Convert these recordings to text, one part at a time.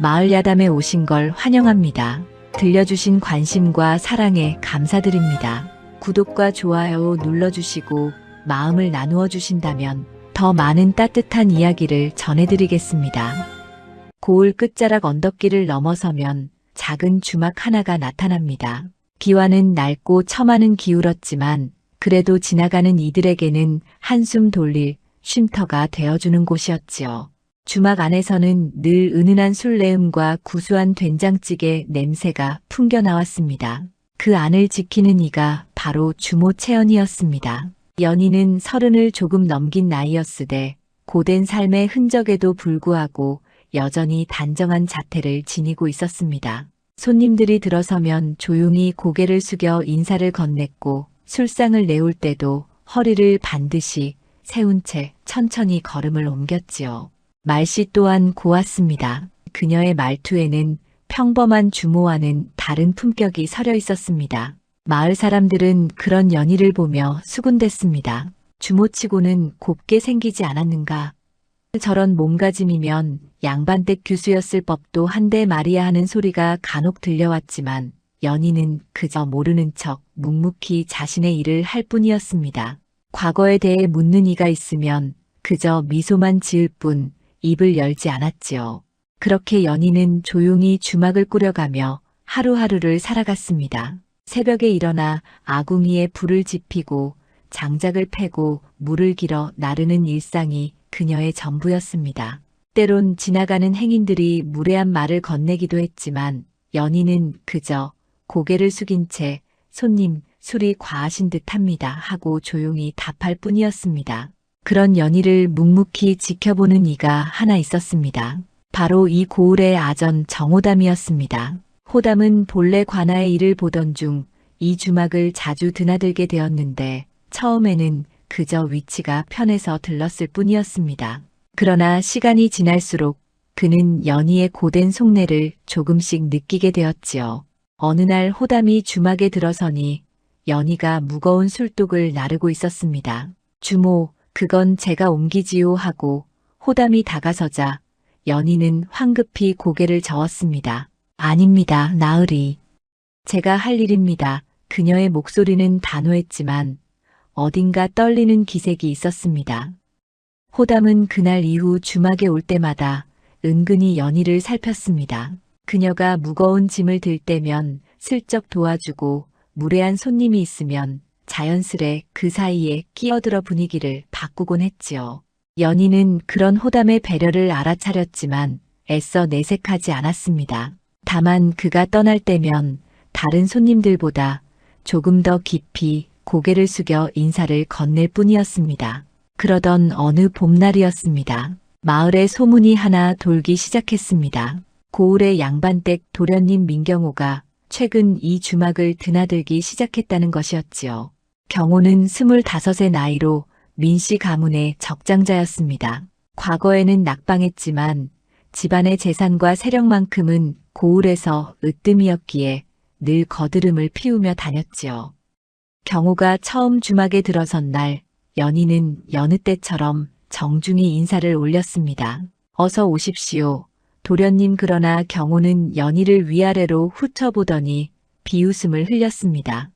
마을 야담에 오신 걸 환영합니다. 들려주신 관심과 사랑에 감사드립니다. 구독과 좋아요 눌러주시고 마음을 나누어 주신다면 더 많은 따뜻한 이야기를 전해드리겠습니다. 고을 끝자락 언덕길을 넘어서면 작은 주막 하나가 나타납니다. 기와는 낡고 처마는 기울었지만 그래도 지나가는 이들에게는 한숨 돌릴 쉼터가 되어주는 곳이었지요. 주막 안에서는 늘 은은한 술내음과 구수한 된장찌개 냄새가 풍겨나왔습니다. 그 안을 지키는 이가 바로 주모 채연이었습니다. 연희는 30을 조금 넘긴 나이였으되 고된 삶의 흔적에도 불구하고 여전히 단정한 자태를 지니고 있었습니다. 손님들이 들어서면 조용히 고개를 숙여 인사를 건넸고 술상을 내올 때도 허리를 반드시 세운 채 천천히 걸음을 옮겼지요. 말씨 또한 고왔습니다. 그녀의 말투에는 평범한 주모와는 다른 품격이 서려 있었습니다. 마을 사람들은 그런 연희를 보며 수군댔습니다. 주모치고는 곱게 생기지 않았는가. 저런 몸가짐이면 양반댁 규수였을 법도 한데 말이야 하는 소리가 간혹 들려왔지만 연희는 그저 모르는 척 묵묵히 자신의 일을 할 뿐이었습니다. 과거에 대해 묻는 이가 있으면 그저 미소만 지을 뿐 입을 열지 않았지요. 그렇게 연희는 조용히 주막을 꾸려가며 하루하루를 살아갔습니다. 새벽에 일어나 아궁이에 불을 지피고 장작을 패고 물을 길어 나르는 일상이 그녀의 전부였습니다. 때론 지나가는 행인들이 무례한 말을 건네기도 했지만 연희는 그저 고개를 숙인 채 손님, 술이 과하신 듯합니다 하고 조용히 답할 뿐이었습니다. 그런 연희를 묵묵히 지켜보는 이가 하나 있었습니다. 바로 이 고을의 아전 정호담이었습니다. 호담은 본래 관아의 일을 보던 중 이 주막을 자주 드나들게 되었는데 처음에는 그저 위치가 편해서 들렀을 뿐이었습니다. 그러나 시간이 지날수록 그는 연희의 고된 속내를 조금씩 느끼게 되었지요. 어느 날 호담이 주막에 들어서니 연희가 무거운 술독을 나르고 있었습니다. 주모, 그건 제가 옮기지요 하고 호담이 다가서자 연희는 황급히 고개를 저었습니다. 아닙니다, 나으리. 제가 할 일입니다. 그녀의 목소리는 단호했지만 어딘가 떨리는 기색이 있었습니다. 호담은 그날 이후 주막에 올 때마다 은근히 연희를 살폈습니다. 그녀가 무거운 짐을 들 때면 슬쩍 도와주고 무례한 손님이 있으면 자연스레 그 사이에 끼어들어 분위기를 바꾸곤 했지요. 연희는 그런 호담의 배려를 알아차렸지만 애써 내색하지 않았습니다. 다만 그가 떠날 때면 다른 손님들보다 조금 더 깊이 고개를 숙여 인사를 건넬 뿐이었습니다. 그러던 어느 봄날이었습니다. 마을에 소문이 하나 돌기 시작했습니다. 고을의 양반댁 도련님 민경호가 최근 이 주막을 드나들기 시작했다는 것이었지요. 경호는 25의 나이로 민씨 가문의 적장자였습니다. 과거에는 낙방했지만 집안의 재산과 세력만큼은 고을에서 으뜸이었기에 늘 거드름을 피우며 다녔지요. 경호가 처음 주막에 들어선 날 연희는 여느 때처럼 정중히 인사를 올렸습니다. 어서 오십시오. 도련님. 그러나 경호는 연희를 위아래로 훑어보더니 비웃음을 흘렸습니다.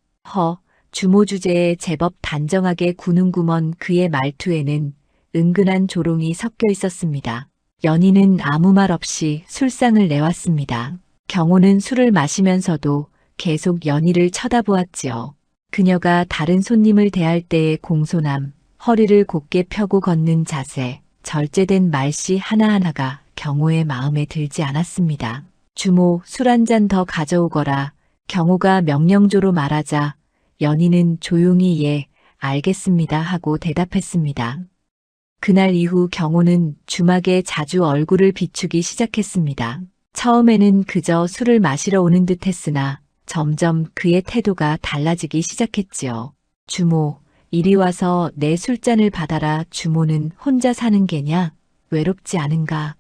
주모 주제에 제법 단정하게 구는구먼 그의 말투에는 은근한 조롱이 섞여 있었습니다. 연희는 아무 말 없이 술상을 내왔습니다. 경호는 술을 마시면서도 계속 연희를 쳐다보았지요. 그녀가 다른 손님을 대할 때의 공손함, 허리를 곧게 펴고 걷는 자세, 절제된 말씨 하나하나가 경호의 마음에 들지 않았습니다. 주모, 술 한 잔 더 가져오거라. 경호가 명령조로 말하자 연희는 조용히 예, 알겠습니다 하고 대답했습니다. 그날 이후 경호는 주막에 자주 얼굴을 비추기 시작했습니다. 처음에는 그저 술을 마시러 오는 듯 했으나 점점 그의 태도가 달라지기 시작했지요. 주모, 이리 와서 내 술잔을 받아라. 주모는 혼자 사는 게냐? 외롭지 않은가?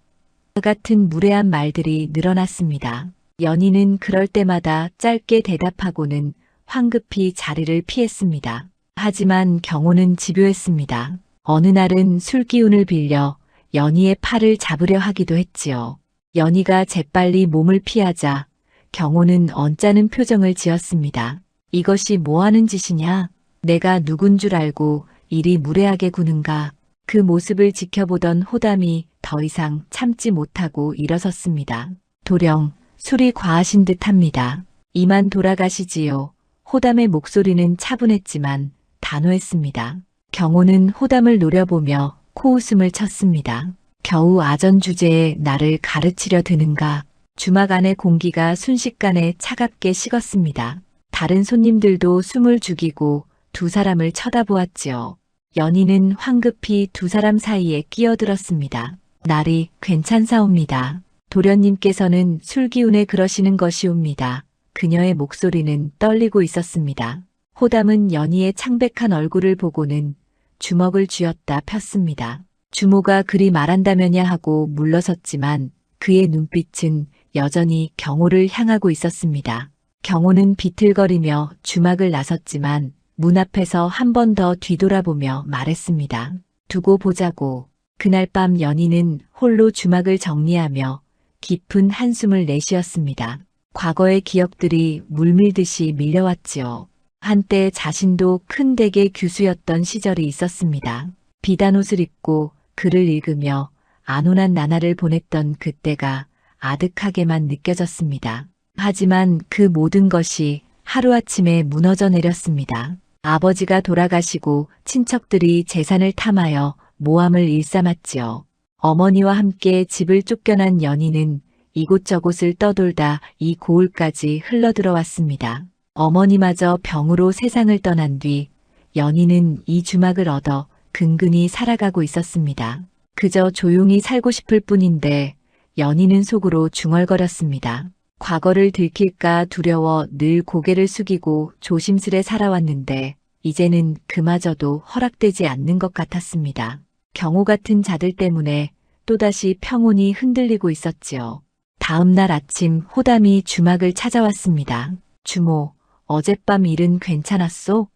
같은 무례한 말들이 늘어났습니다. 연희는 그럴 때마다 짧게 대답하고는 황급히 자리를 피했습니다. 하지만 경호는 집요했습니다. 어느 날은 술기운을 빌려 연희의 팔을 잡으려 하기도 했지요. 연희가 재빨리 몸을 피하자 경호는 언짢은 표정을 지었습니다. 이것이 뭐하는 짓이냐? 내가 누군 줄 알고 이리 무례하게 구는가? 그 모습을 지켜보던 호담이 더 이상 참지 못하고 일어섰습니다. 도령, 술이 과하신 듯합니다. 이만 돌아가시지요. 호담의 목소리는 차분했지만 단호했습니다. 경호는 호담을 노려보며 코웃음을 쳤습니다. 겨우 아전 주제에 나를 가르치려 드는가? 주막 안의 공기가 순식간에 차갑게 식었습니다. 다른 손님들도 숨을 죽이고 두 사람을 쳐다보았지요. 연희는 황급히 두 사람 사이에 끼어들었습니다. 날이 괜찮사옵니다. 도련님께서는 술기운에 그러시는 것이옵니다. 그녀의 목소리는 떨리고 있었습니다. 호담은 연희의 창백한 얼굴을 보고는 주먹을 쥐었다 폈습니다. 주모가 그리 말한다면야 하고 물러섰지만 그의 눈빛은 여전히 경호를 향하고 있었습니다. 경호는 비틀거리며 주막을 나섰지만 문 앞에서 한 번 더 뒤돌아보며 말했습니다. 두고 보자고. 그날 밤 연희는 홀로 주막을 정리하며 깊은 한숨을 내쉬었습니다. 과거의 기억들이 물밀듯이 밀려왔지요. 한때 자신도 큰 댁의 규수였던 시절이 있었습니다. 비단 옷을 입고 글을 읽으며 안온한 나날을 보냈던 그때가 아득하게만 느껴졌습니다. 하지만 그 모든 것이 하루아침에 무너져 내렸습니다. 아버지가 돌아가시고 친척들이 재산을 탐하여 모함을 일삼았지요. 어머니와 함께 집을 쫓겨난 연희는 이곳저곳을 떠돌다 이 고을까지 흘러들어왔습니다. 어머니마저 병으로 세상을 떠난 뒤 연희는 이 주막을 얻어 근근히 살아가고 있었습니다. 그저 조용히 살고 싶을 뿐인데 연희는 속으로 중얼거렸습니다. 과거를 들킬까 두려워 늘 고개를 숙이고 조심스레 살아왔는데 이제는 그마저도 허락되지 않는 것 같았습니다. 경호 같은 자들 때문에 또다시 평온이 흔들리고 있었지요. 다음 날 아침 호담이 주막을 찾아왔습니다. 주모, 어젯밤 일은 괜찮았소?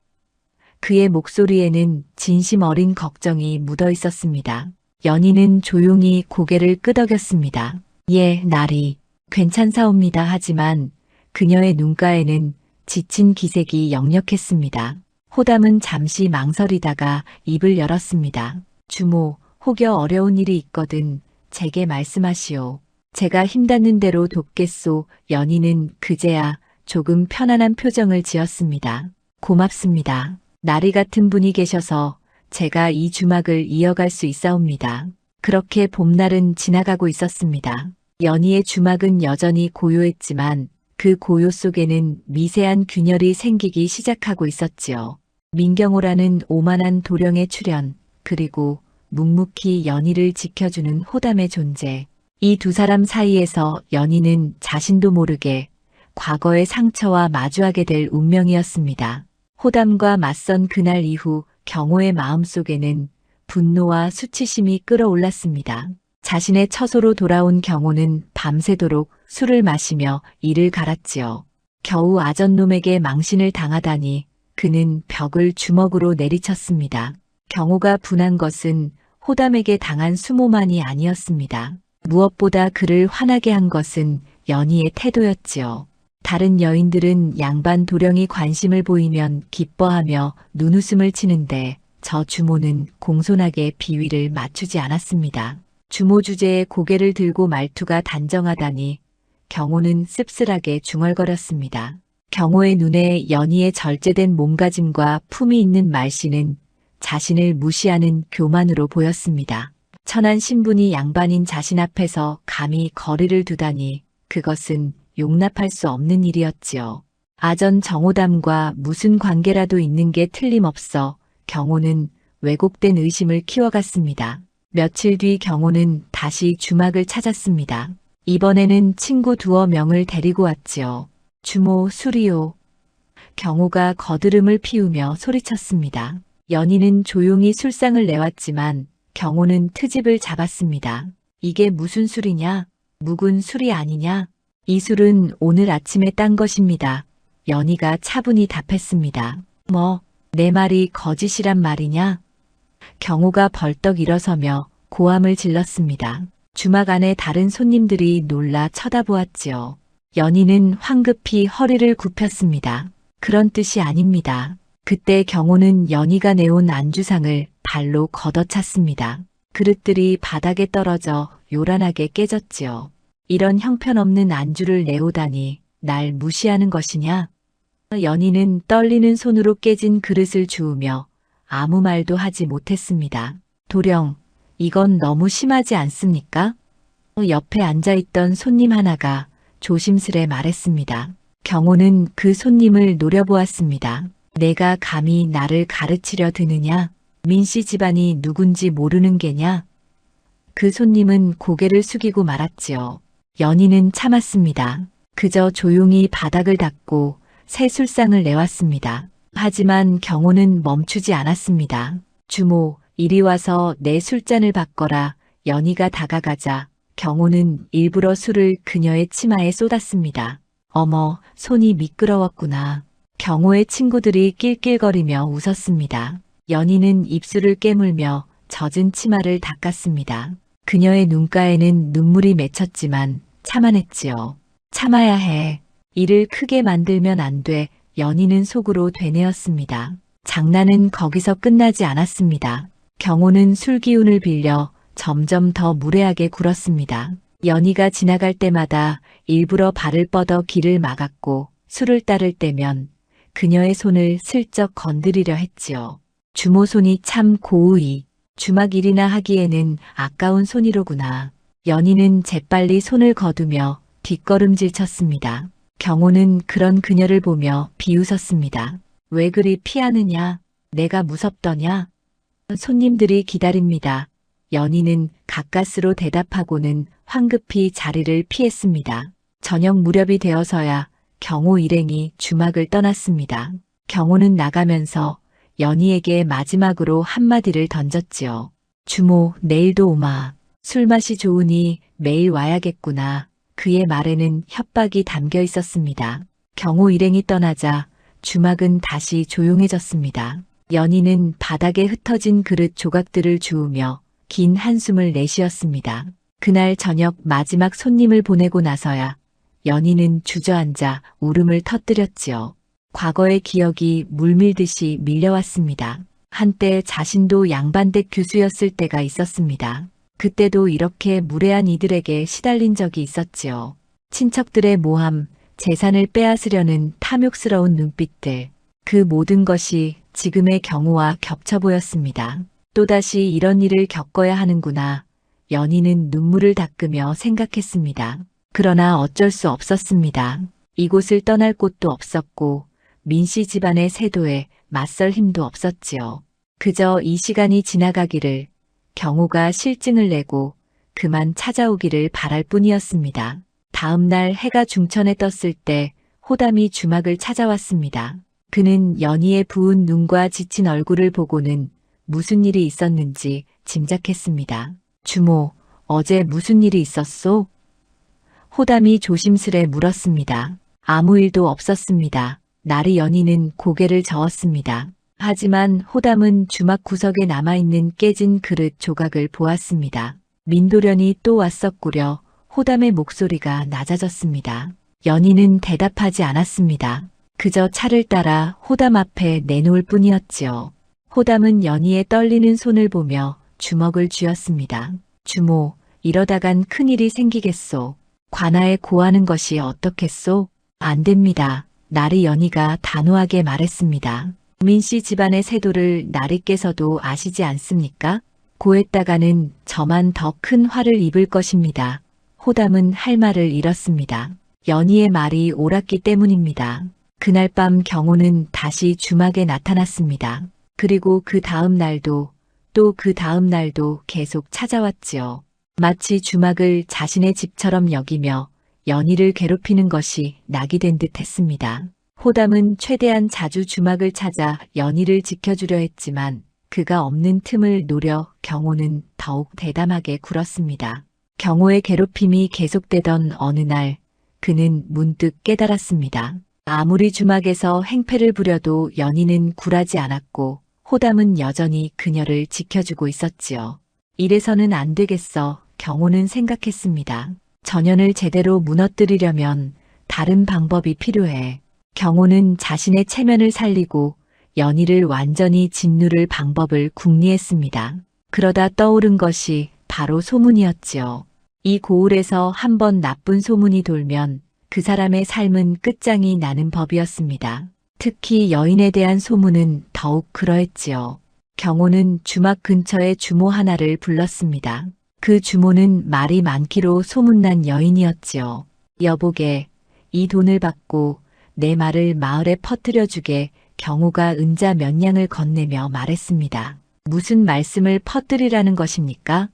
그의 목소리에는 진심 어린 걱정이 묻어 있었습니다. 연희는 조용히 고개를 끄덕였습니다. 예, 날이 괜찮사옵니다. 하지만 그녀의 눈가에는 지친 기색이 역력했습니다. 호담은 잠시 망설이다가 입을 열었습니다. 주모, 혹여 어려운 일이 있거든 제게 말씀하시오. 제가 힘닿는 대로 돕겠소. 연희는 그제야 조금 편안한 표정을 지었습니다. 고맙습니다. 나리 같은 분이 계셔서 제가 이 주막을 이어갈 수 있사옵니다. 그렇게 봄날은 지나가고 있었습니다. 연희의 주막은 여전히 고요했지만 그 고요 속에는 미세한 균열이 생기기 시작하고 있었지요. 민경호라는 오만한 도령의 출현, 그리고 묵묵히 연희를 지켜주는 호담의 존재. 이 두 사람 사이에서 연희는 자신도 모르게 과거의 상처와 마주하게 될 운명이었습니다. 호담과 맞선 그날 이후 경호의 마음속에는 분노와 수치심이 끌어올랐습니다. 자신의 처소로 돌아온 경호는 밤새도록 술을 마시며 이를 갈았지요. 겨우 아전놈에게 망신을 당하다니 그는 벽을 주먹으로 내리쳤습니다. 경호가 분한 것은 호담에게 당한 수모만이 아니었습니다. 무엇보다 그를 화나게 한 것은 연희의 태도였지요. 다른 여인들은 양반 도령이 관심을 보이면 기뻐하며 눈웃음을 치는데 저 주모는 공손하게 비위를 맞추지 않았습니다. 주모 주제에 고개를 들고 말투가 단정하다니 경호는 씁쓸하게 중얼거렸습니다. 경호의 눈에 연희의 절제된 몸가짐과 품이 있는 말씨는 자신을 무시하는 교만으로 보였습니다. 천한 신분이 양반인 자신 앞에서 감히 거리를 두다니 그것은 용납할 수 없는 일이었지요. 아전 정호담과 무슨 관계라도 있는 게 틀림없어 경호는 왜곡된 의심을 키워갔습니다. 며칠 뒤 경호는 다시 주막을 찾았습니다. 이번에는 친구 두어 명을 데리고 왔지요. 주모 술이요. 경호가 거드름을 피우며 소리쳤습니다. 연희는 조용히 술상을 내왔지만 경호는 트집을 잡았습니다. 이게 무슨 술이냐? 묵은 술이 아니냐? 이 술은 오늘 아침에 딴 것입니다. 연희가 차분히 답했습니다. 뭐, 내 말이 거짓이란 말이냐? 경호가 벌떡 일어서며 고함을 질렀습니다. 주막 안에 다른 손님들이 놀라 쳐다보았지요. 연희는 황급히 허리를 굽혔습니다. 그런 뜻이 아닙니다. 그때 경호는 연희가 내온 안주상을 발로 걷어찼습니다. 그릇들이 바닥에 떨어져 요란하게 깨졌지요. 이런 형편없는 안주를 내오다니 날 무시하는 것이냐? 연희는 떨리는 손으로 깨진 그릇을 주우며 아무 말도 하지 못했습니다. 도령, 이건 너무 심하지 않습니까? 옆에 앉아있던 손님 하나가 조심스레 말했습니다. 경호는 그 손님을 노려보았습니다. 내가 감히 나를 가르치려 드느냐? 민씨 집안이 누군지 모르는 게냐? 그 손님은 고개를 숙이고 말았지요. 연희는 참았습니다. 그저 조용히 바닥을 닦고 새 술상을 내왔습니다. 하지만 경호는 멈추지 않았습니다. 주모, 이리 와서 내 술잔을 바꿔라. 연희가 다가가자 경호는 일부러 술을 그녀의 치마에 쏟았습니다. 어머, 손이 미끄러웠구나. 경호의 친구들이 낄낄거리며 웃었습니다. 연희는 입술을 깨물며 젖은 치마를 닦았습니다. 그녀의 눈가에는 눈물이 맺혔지만 참아냈지요. 참아야 해. 일을 크게 만들면 안 돼. 연희는 속으로 되뇌었습니다. 장난은 거기서 끝나지 않았습니다. 경호는 술 기운을 빌려 점점 더 무례하게 굴었습니다. 연희가 지나갈 때마다 일부러 발을 뻗어 길을 막았고 술을 따를 때면 그녀의 손을 슬쩍 건드리려 했지요. 주모 손이 참 고우이. 주막 일이나 하기에는 아까운 손이로구나. 연희는 재빨리 손을 거두며 뒷걸음질 쳤습니다. 경호는 그런 그녀를 보며 비웃었습니다. 왜 그리 피하느냐? 내가 무섭더냐? 손님들이 기다립니다. 연희는 가까스로 대답하고는 황급히 자리를 피했습니다. 저녁 무렵이 되어서야 경호 일행이 주막을 떠났습니다. 경호는 나가면서 연희에게 마지막으로 한마디를 던졌지요. 주모, 내일도 오마. 술맛이 좋으니 매일 와야겠구나. 그의 말에는 협박이 담겨 있었습니다. 경호 일행이 떠나자 주막은 다시 조용해졌습니다. 연희는 바닥에 흩어진 그릇 조각들을 주우며 긴 한숨을 내쉬었습니다. 그날 저녁 마지막 손님을 보내고 나서야 연희는 주저앉아 울음을 터뜨렸지요. 과거의 기억이 물밀듯이 밀려왔습니다. 한때 자신도 양반댁 교수였을 때가 있었습니다. 그때도 이렇게 무례한 이들에게 시달린 적이 있었지요. 친척들의 모함, 재산을 빼앗으려는 탐욕스러운 눈빛들, 그 모든 것이 지금의 경우와 겹쳐 보였습니다. 또다시 이런 일을 겪어야 하는구나. 연희는 눈물을 닦으며 생각했습니다. 그러나 어쩔 수 없었습니다. 이곳을 떠날 곳도 없었고 민씨 집안의 세도에 맞설 힘도 없었지요. 그저 이 시간이 지나가기를, 경호가 실증을 내고 그만 찾아오기를 바랄 뿐이었습니다. 다음 날 해가 중천에 떴을 때 호담이 주막을 찾아왔습니다. 그는 연희의 부은 눈과 지친 얼굴을 보고는 무슨 일이 있었는지 짐작했습니다. 주모, 어제 무슨 일이 있었소? 호담이 조심스레 물었습니다. 아무 일도 없었습니다. 날이 연희는 고개를 저었습니다. 하지만 호담은 주막 구석에 남아있는 깨진 그릇 조각을 보았습니다. 민도련이 또 왔었구려. 호담의 목소리가 낮아졌습니다. 연희는 대답하지 않았습니다. 그저 차를 따라 호담 앞에 내놓을 뿐이었지요. 호담은 연희의 떨리는 손을 보며 주먹을 쥐었습니다. 주모, 이러다간 큰일이 생기겠소. 관아에 고하는 것이 어떻겠소? 안 됩니다. 나리 연희가 단호하게 말했습니다. 민씨 집안의 세도를 나리께서도 아시지 않습니까? 고했다가는 저만 더 큰 화를 입을 것입니다. 호담은 할 말을 잃었습니다. 연희의 말이 옳았기 때문입니다. 그날 밤 경호는 다시 주막에 나타났습니다. 그리고 그 다음 날도 또 그 다음 날도 계속 찾아왔지요. 마치 주막을 자신의 집처럼 여기며 연희를 괴롭히는 것이 낙이 된 듯 했습니다. 호담은 최대한 자주 주막을 찾아 연희를 지켜주려 했지만 그가 없는 틈을 노려 경호는 더욱 대담하게 굴었습니다. 경호의 괴롭힘이 계속되던 어느 날 그는 문득 깨달았습니다. 아무리 주막에서 행패를 부려도 연희는 굴하지 않았고 호담은 여전히 그녀를 지켜주고 있었지요. 이래서는 안 되겠어. 경호는 생각했습니다. 전연을 제대로 무너뜨리려면 다른 방법이 필요해. 경호는 자신의 체면을 살리고 연희를 완전히 짓누를 방법을 궁리했습니다. 그러다 떠오른 것이 바로 소문이었지요. 이 고을에서 한번 나쁜 소문이 돌면 그 사람의 삶은 끝장이 나는 법이었습니다. 특히 여인에 대한 소문은 더욱 그러했지요. 경호는 주막 근처에 주모 하나를 불렀습니다. 그 주모는 말이 많기로 소문난 여인이었지요. 여보게, 이 돈을 받고 내 말을 마을에 퍼뜨려주게. 경호가 은자 몇 냥을 건네며 말했습니다. 무슨 말씀을 퍼뜨리라는 것입니까?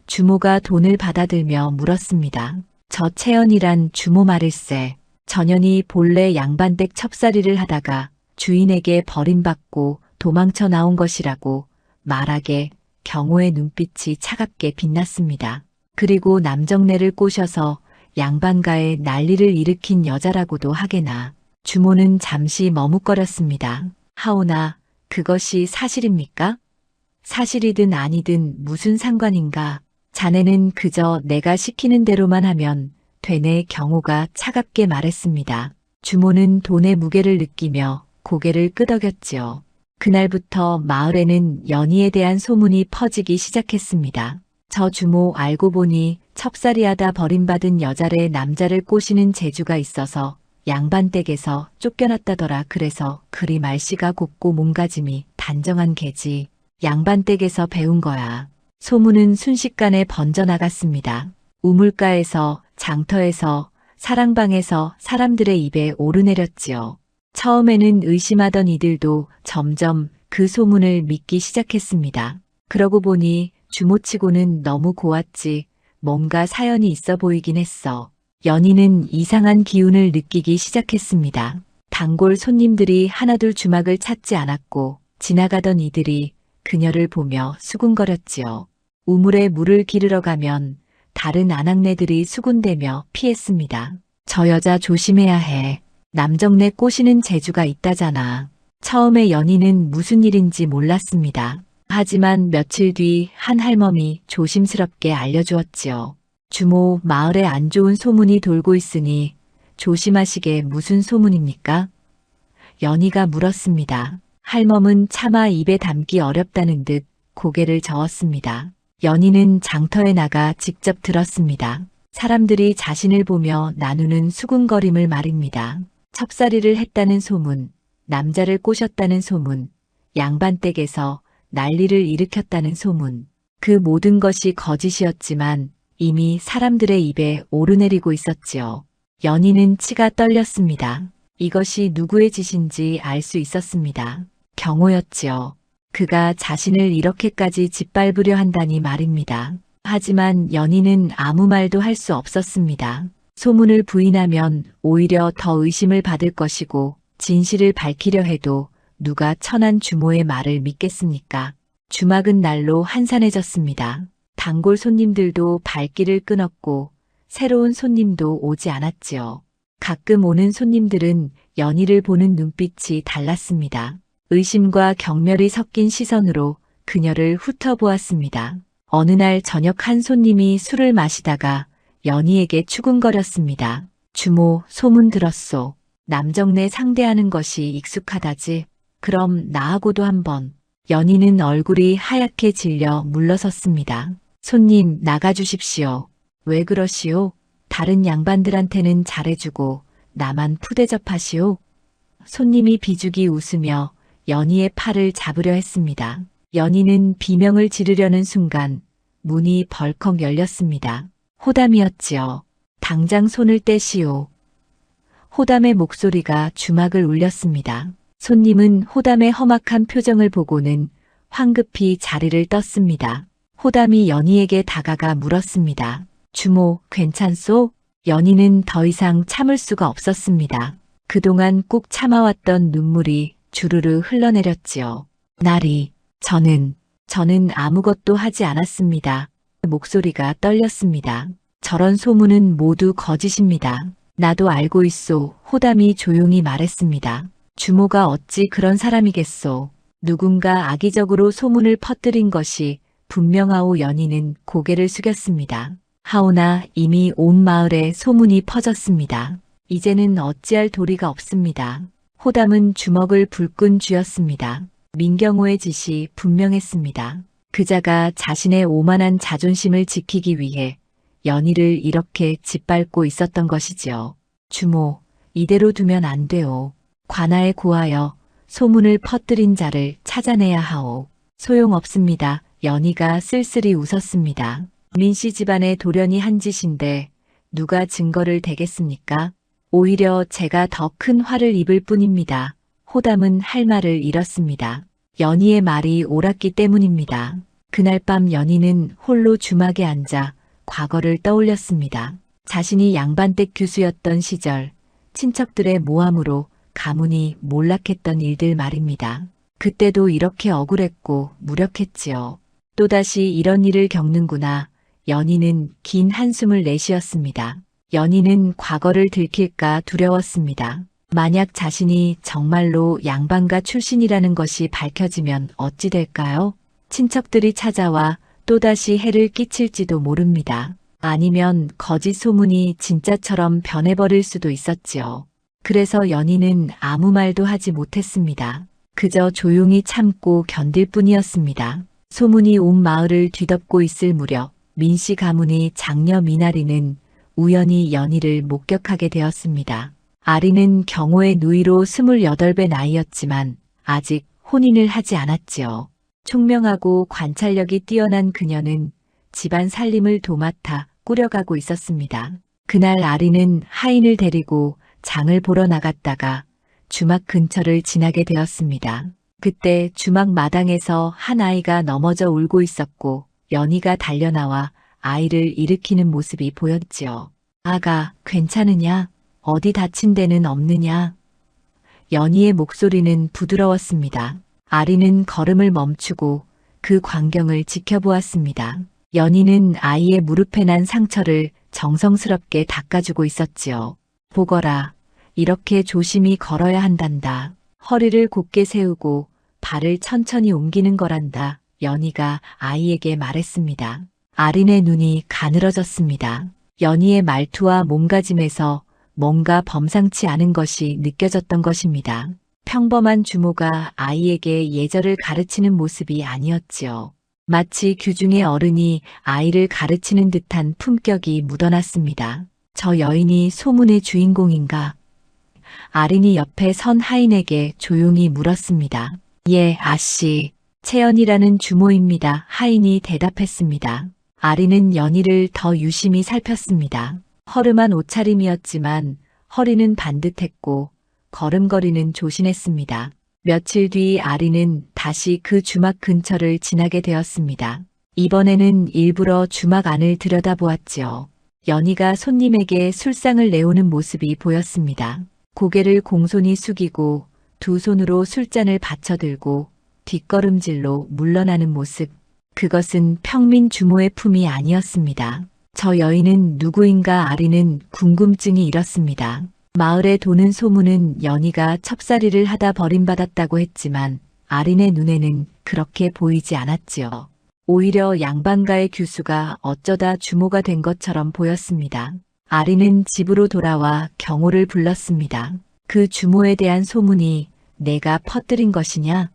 주모가 돈을 받아들며 물었습니다. 저 채연이란 주모 말일세. 전연이 본래 양반댁 첩살이를 하다가 주인에게 버림받고 도망쳐 나온 것이라고 말하게 경호의 눈빛이 차갑게 빛났습니다. 그리고 남정네를 꼬셔서 양반가에 난리를 일으킨 여자라고도 하게나. 주모는 잠시 머뭇거렸습니다. 하오나 그것이 사실입니까? 사실이든 아니든 무슨 상관인가. 자네는 그저 내가 시키는 대로만 하면 되네. 경호가 차갑게 말했습니다. 주모는 돈의 무게를 느끼며 고개를 끄덕였지요. 그날부터 마을에는 연희에 대한 소문이 퍼지기 시작했습니다. 저 주모 알고 보니 첩살이하다 버림받은 여자래 남자를 꼬시는 재주가 있어서 양반댁에서 쫓겨났다더라. 그래서 그리 말씨가 곱고 몸가짐이 단정한 개지. 양반댁에서 배운 거야. 소문은 순식간에 번져나갔습니다. 우물가에서, 장터에서, 사랑방에서 사람들의 입에 오르내렸지요. 처음에는 의심하던 이들도 점점 그 소문을 믿기 시작했습니다. 그러고 보니 주모치고는 너무 고왔지. 뭔가 사연이 있어 보이긴 했어. 연희는 이상한 기운을 느끼기 시작했습니다. 단골 손님들이 하나둘 주막을 찾지 않았고 지나가던 이들이 그녀를 보며 수군거렸지요. 우물에 물을 기르러 가면 다른 아낙네들이 수군대며 피했습니다. 저 여자 조심해야 해. 남정네 꼬시는 재주가 있다잖아. 처음에 연희는 무슨 일인지 몰랐습니다. 하지만 며칠 뒤 한 할멈이 조심스럽게 알려주었지요. 주모, 마을에 안 좋은 소문이 돌고 있으니 조심하시게. 무슨 소문입니까? 연희가 물었습니다. 할멈은 차마 입에 담기 어렵다는 듯 고개를 저었습니다. 연희는 장터에 나가 직접 들었습니다. 사람들이 자신을 보며 나누는 수군거림을 말입니다. 첩살이를 했다는 소문, 남자를 꼬셨다는 소문, 양반댁에서 난리를 일으켰다는 소문. 그 모든 것이 거짓이었지만 이미 사람들의 입에 오르내리고 있었지요. 연희는 치가 떨렸습니다. 이것이 누구의 짓인지 알 수 있었습니다. 경호였지요. 그가 자신을 이렇게까지 짓밟으려 한다니 말입니다. 하지만 연희는 아무 말도 할 수 없었습니다. 소문을 부인하면 오히려 더 의심을 받을 것이고 진실을 밝히려 해도 누가 천한 주모의 말을 믿겠습니까? 주막은 날로 한산해졌습니다. 단골 손님들도 발길을 끊었고 새로운 손님도 오지 않았지요. 가끔 오는 손님들은 연희를 보는 눈빛이 달랐습니다. 의심과 경멸이 섞인 시선으로 그녀를 훑어보았습니다. 어느 날 저녁 한 손님이 술을 마시다가 연희에게 추궁거렸습니다. 주모, 소문 들었소. 남정네 상대하는 것이 익숙하다지. 그럼 나하고도 한번. 연희는 얼굴이 하얗게 질려 물러섰습니다. 손님, 나가주십시오. 왜 그러시오? 다른 양반들한테는 잘해주고 나만 푸대접하시오? 손님이 비죽이 웃으며 연희의 팔을 잡으려 했습니다. 연희는 비명을 지르려는 순간 문이 벌컥 열렸습니다. 호담이었지요. 당장 손을 떼시오. 호담의 목소리가 주막을 울렸습니다. 손님은 호담의 험악한 표정을 보고는 황급히 자리를 떴습니다. 호담이 연희에게 다가가 물었습니다. 주모, 괜찮소? 연희는 더 이상 참을 수가 없었습니다. 그동안 꾹 참아왔던 눈물이 주르르 흘러내렸지요. 나리, 저는 아무것도 하지 않았습니다. 목소리가 떨렸습니다. 저런 소문은 모두 거짓입니다. 나도 알고 있소. 호담이 조용히 말했습니다. 주모가 어찌 그런 사람이겠소. 누군가 악의적으로 소문을 퍼뜨린 것이 분명하오. 연희는 고개를 숙였습니다. 하오나 이미 온 마을에 소문이 퍼졌습니다. 이제는 어찌할 도리가 없습니다. 호담은 주먹을 불끈 쥐었습니다. 민경호의 짓이 분명했습니다. 그자가 자신의 오만한 자존심을 지키기 위해 연희를 이렇게 짓밟고 있었던 것이지요. 주모, 이대로 두면 안 돼요. 관아에 고하여 소문을 퍼뜨린 자를 찾아내야 하오. 소용없습니다. 연희가 쓸쓸히 웃었습니다. 민씨 집안의 돌연히 한 짓인데 누가 증거를 대겠습니까? 오히려 제가 더 큰 화를 입을 뿐입니다. 호담은 할 말을 잃었습니다. 연희의 말이 옳았기 때문입니다. 그날 밤 연희는 홀로 주막에 앉아 과거를 떠올렸습니다. 자신이 양반댁 교수였던 시절 친척들의 모함으로 가문이 몰락했던 일들 말입니다. 그때도 이렇게 억울했고 무력했지요. 또다시 이런 일을 겪는구나. 연희는 긴 한숨을 내쉬었습니다. 연희는 과거를 들킬까 두려웠습니다. 만약 자신이 정말로 양반가 출신이라는 것이 밝혀지면 어찌 될까요? 친척들이 찾아와 또다시 해를 끼칠지도 모릅니다. 아니면 거짓 소문이 진짜처럼 변해버릴 수도 있었지요. 그래서 연희는 아무 말도 하지 못했습니다. 그저 조용히 참고 견딜 뿐이었습니다. 소문이 온 마을을 뒤덮고 있을 무렵 민씨 가문의 장녀 미나리는 우연히 연희를 목격하게 되었습니다. 아리는 경호의 누이로 28배 나이였지만 아직 혼인을 하지 않았지요. 총명하고 관찰력이 뛰어난 그녀는 집안 살림을 도맡아 꾸려가고 있었습니다. 그날 아리는 하인을 데리고 장을 보러 나갔다가 주막 근처를 지나게 되었습니다. 그때 주막 마당에서 한 아이가 넘어져 울고 있었고 연희가 달려나와 아이를 일으키는 모습이 보였지요. 아가, 괜찮으냐? 어디 다친 데는 없느냐? 연희의 목소리는 부드러웠습니다. 아리는 걸음을 멈추고 그 광경을 지켜보았습니다. 연희는 아이의 무릎에 난 상처를 정성스럽게 닦아주고 있었지요. 보거라, 이렇게 조심히 걸어야 한단다. 허리를 곧게 세우고 발을 천천히 옮기는 거란다. 연희가 아이에게 말했습니다. 아린의 눈이 가늘어졌습니다. 연희의 말투와 몸가짐에서 뭔가 범상치 않은 것이 느껴졌던 것입니다. 평범한 주모가 아이에게 예절을 가르치는 모습이 아니었지요. 마치 규중의 어른이 아이를 가르치는 듯한 품격이 묻어났습니다. 저 여인이 소문의 주인공인가? 아린이 옆에 선 하인에게 조용히 물었습니다. 예, 아씨. 채연이라는 주모입니다. 하인이 대답했습니다. 아린은 연희를 더 유심히 살폈습니다. 허름한 옷차림이었지만 허리는 반듯했고 걸음걸이는 조신했습니다. 며칠 뒤 아린은 다시 그 주막 근처를 지나게 되었습니다. 이번에는 일부러 주막 안을 들여다보았지요. 연희가 손님에게 술상을 내오는 모습이 보였습니다. 고개를 공손히 숙이고 두 손으로 술잔을 받쳐들고 뒷걸음질로 물러나는 모습. 그것은 평민 주모의 품이 아니었습니다. 저 여인은 누구인가 아리는 궁금증이 일었습니다. 마을에 도는 소문은 연희가 첩살이를 하다 버림받았다고 했지만 아린의 눈에는 그렇게 보이지 않았지요. 오히려 양반가의 규수가 어쩌다 주모가 된 것처럼 보였습니다. 아린은 집으로 돌아와 경호를 불렀습니다. 그 주모에 대한 소문이 내가 퍼뜨린 것이냐?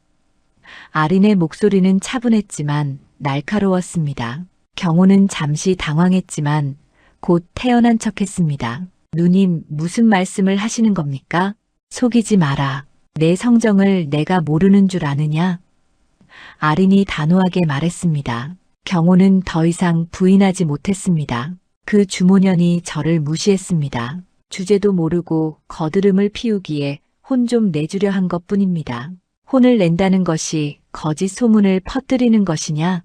아린의 목소리는 차분했지만 날카로웠습니다. 경호는 잠시 당황했지만 곧 태연한 척했습니다. 누님, 무슨 말씀을 하시는 겁니까? 속이지 마라. 내 성정을 내가 모르는 줄 아느냐? 아린이 단호하게 말했습니다. 경호는 더 이상 부인하지 못했습니다. 그 주모년이 저를 무시했습니다. 주제도 모르고 거드름을 피우기에 혼 좀 내주려 한 것뿐입니다. 혼을 낸다는 것이 거짓 소문을 퍼뜨리는 것이냐?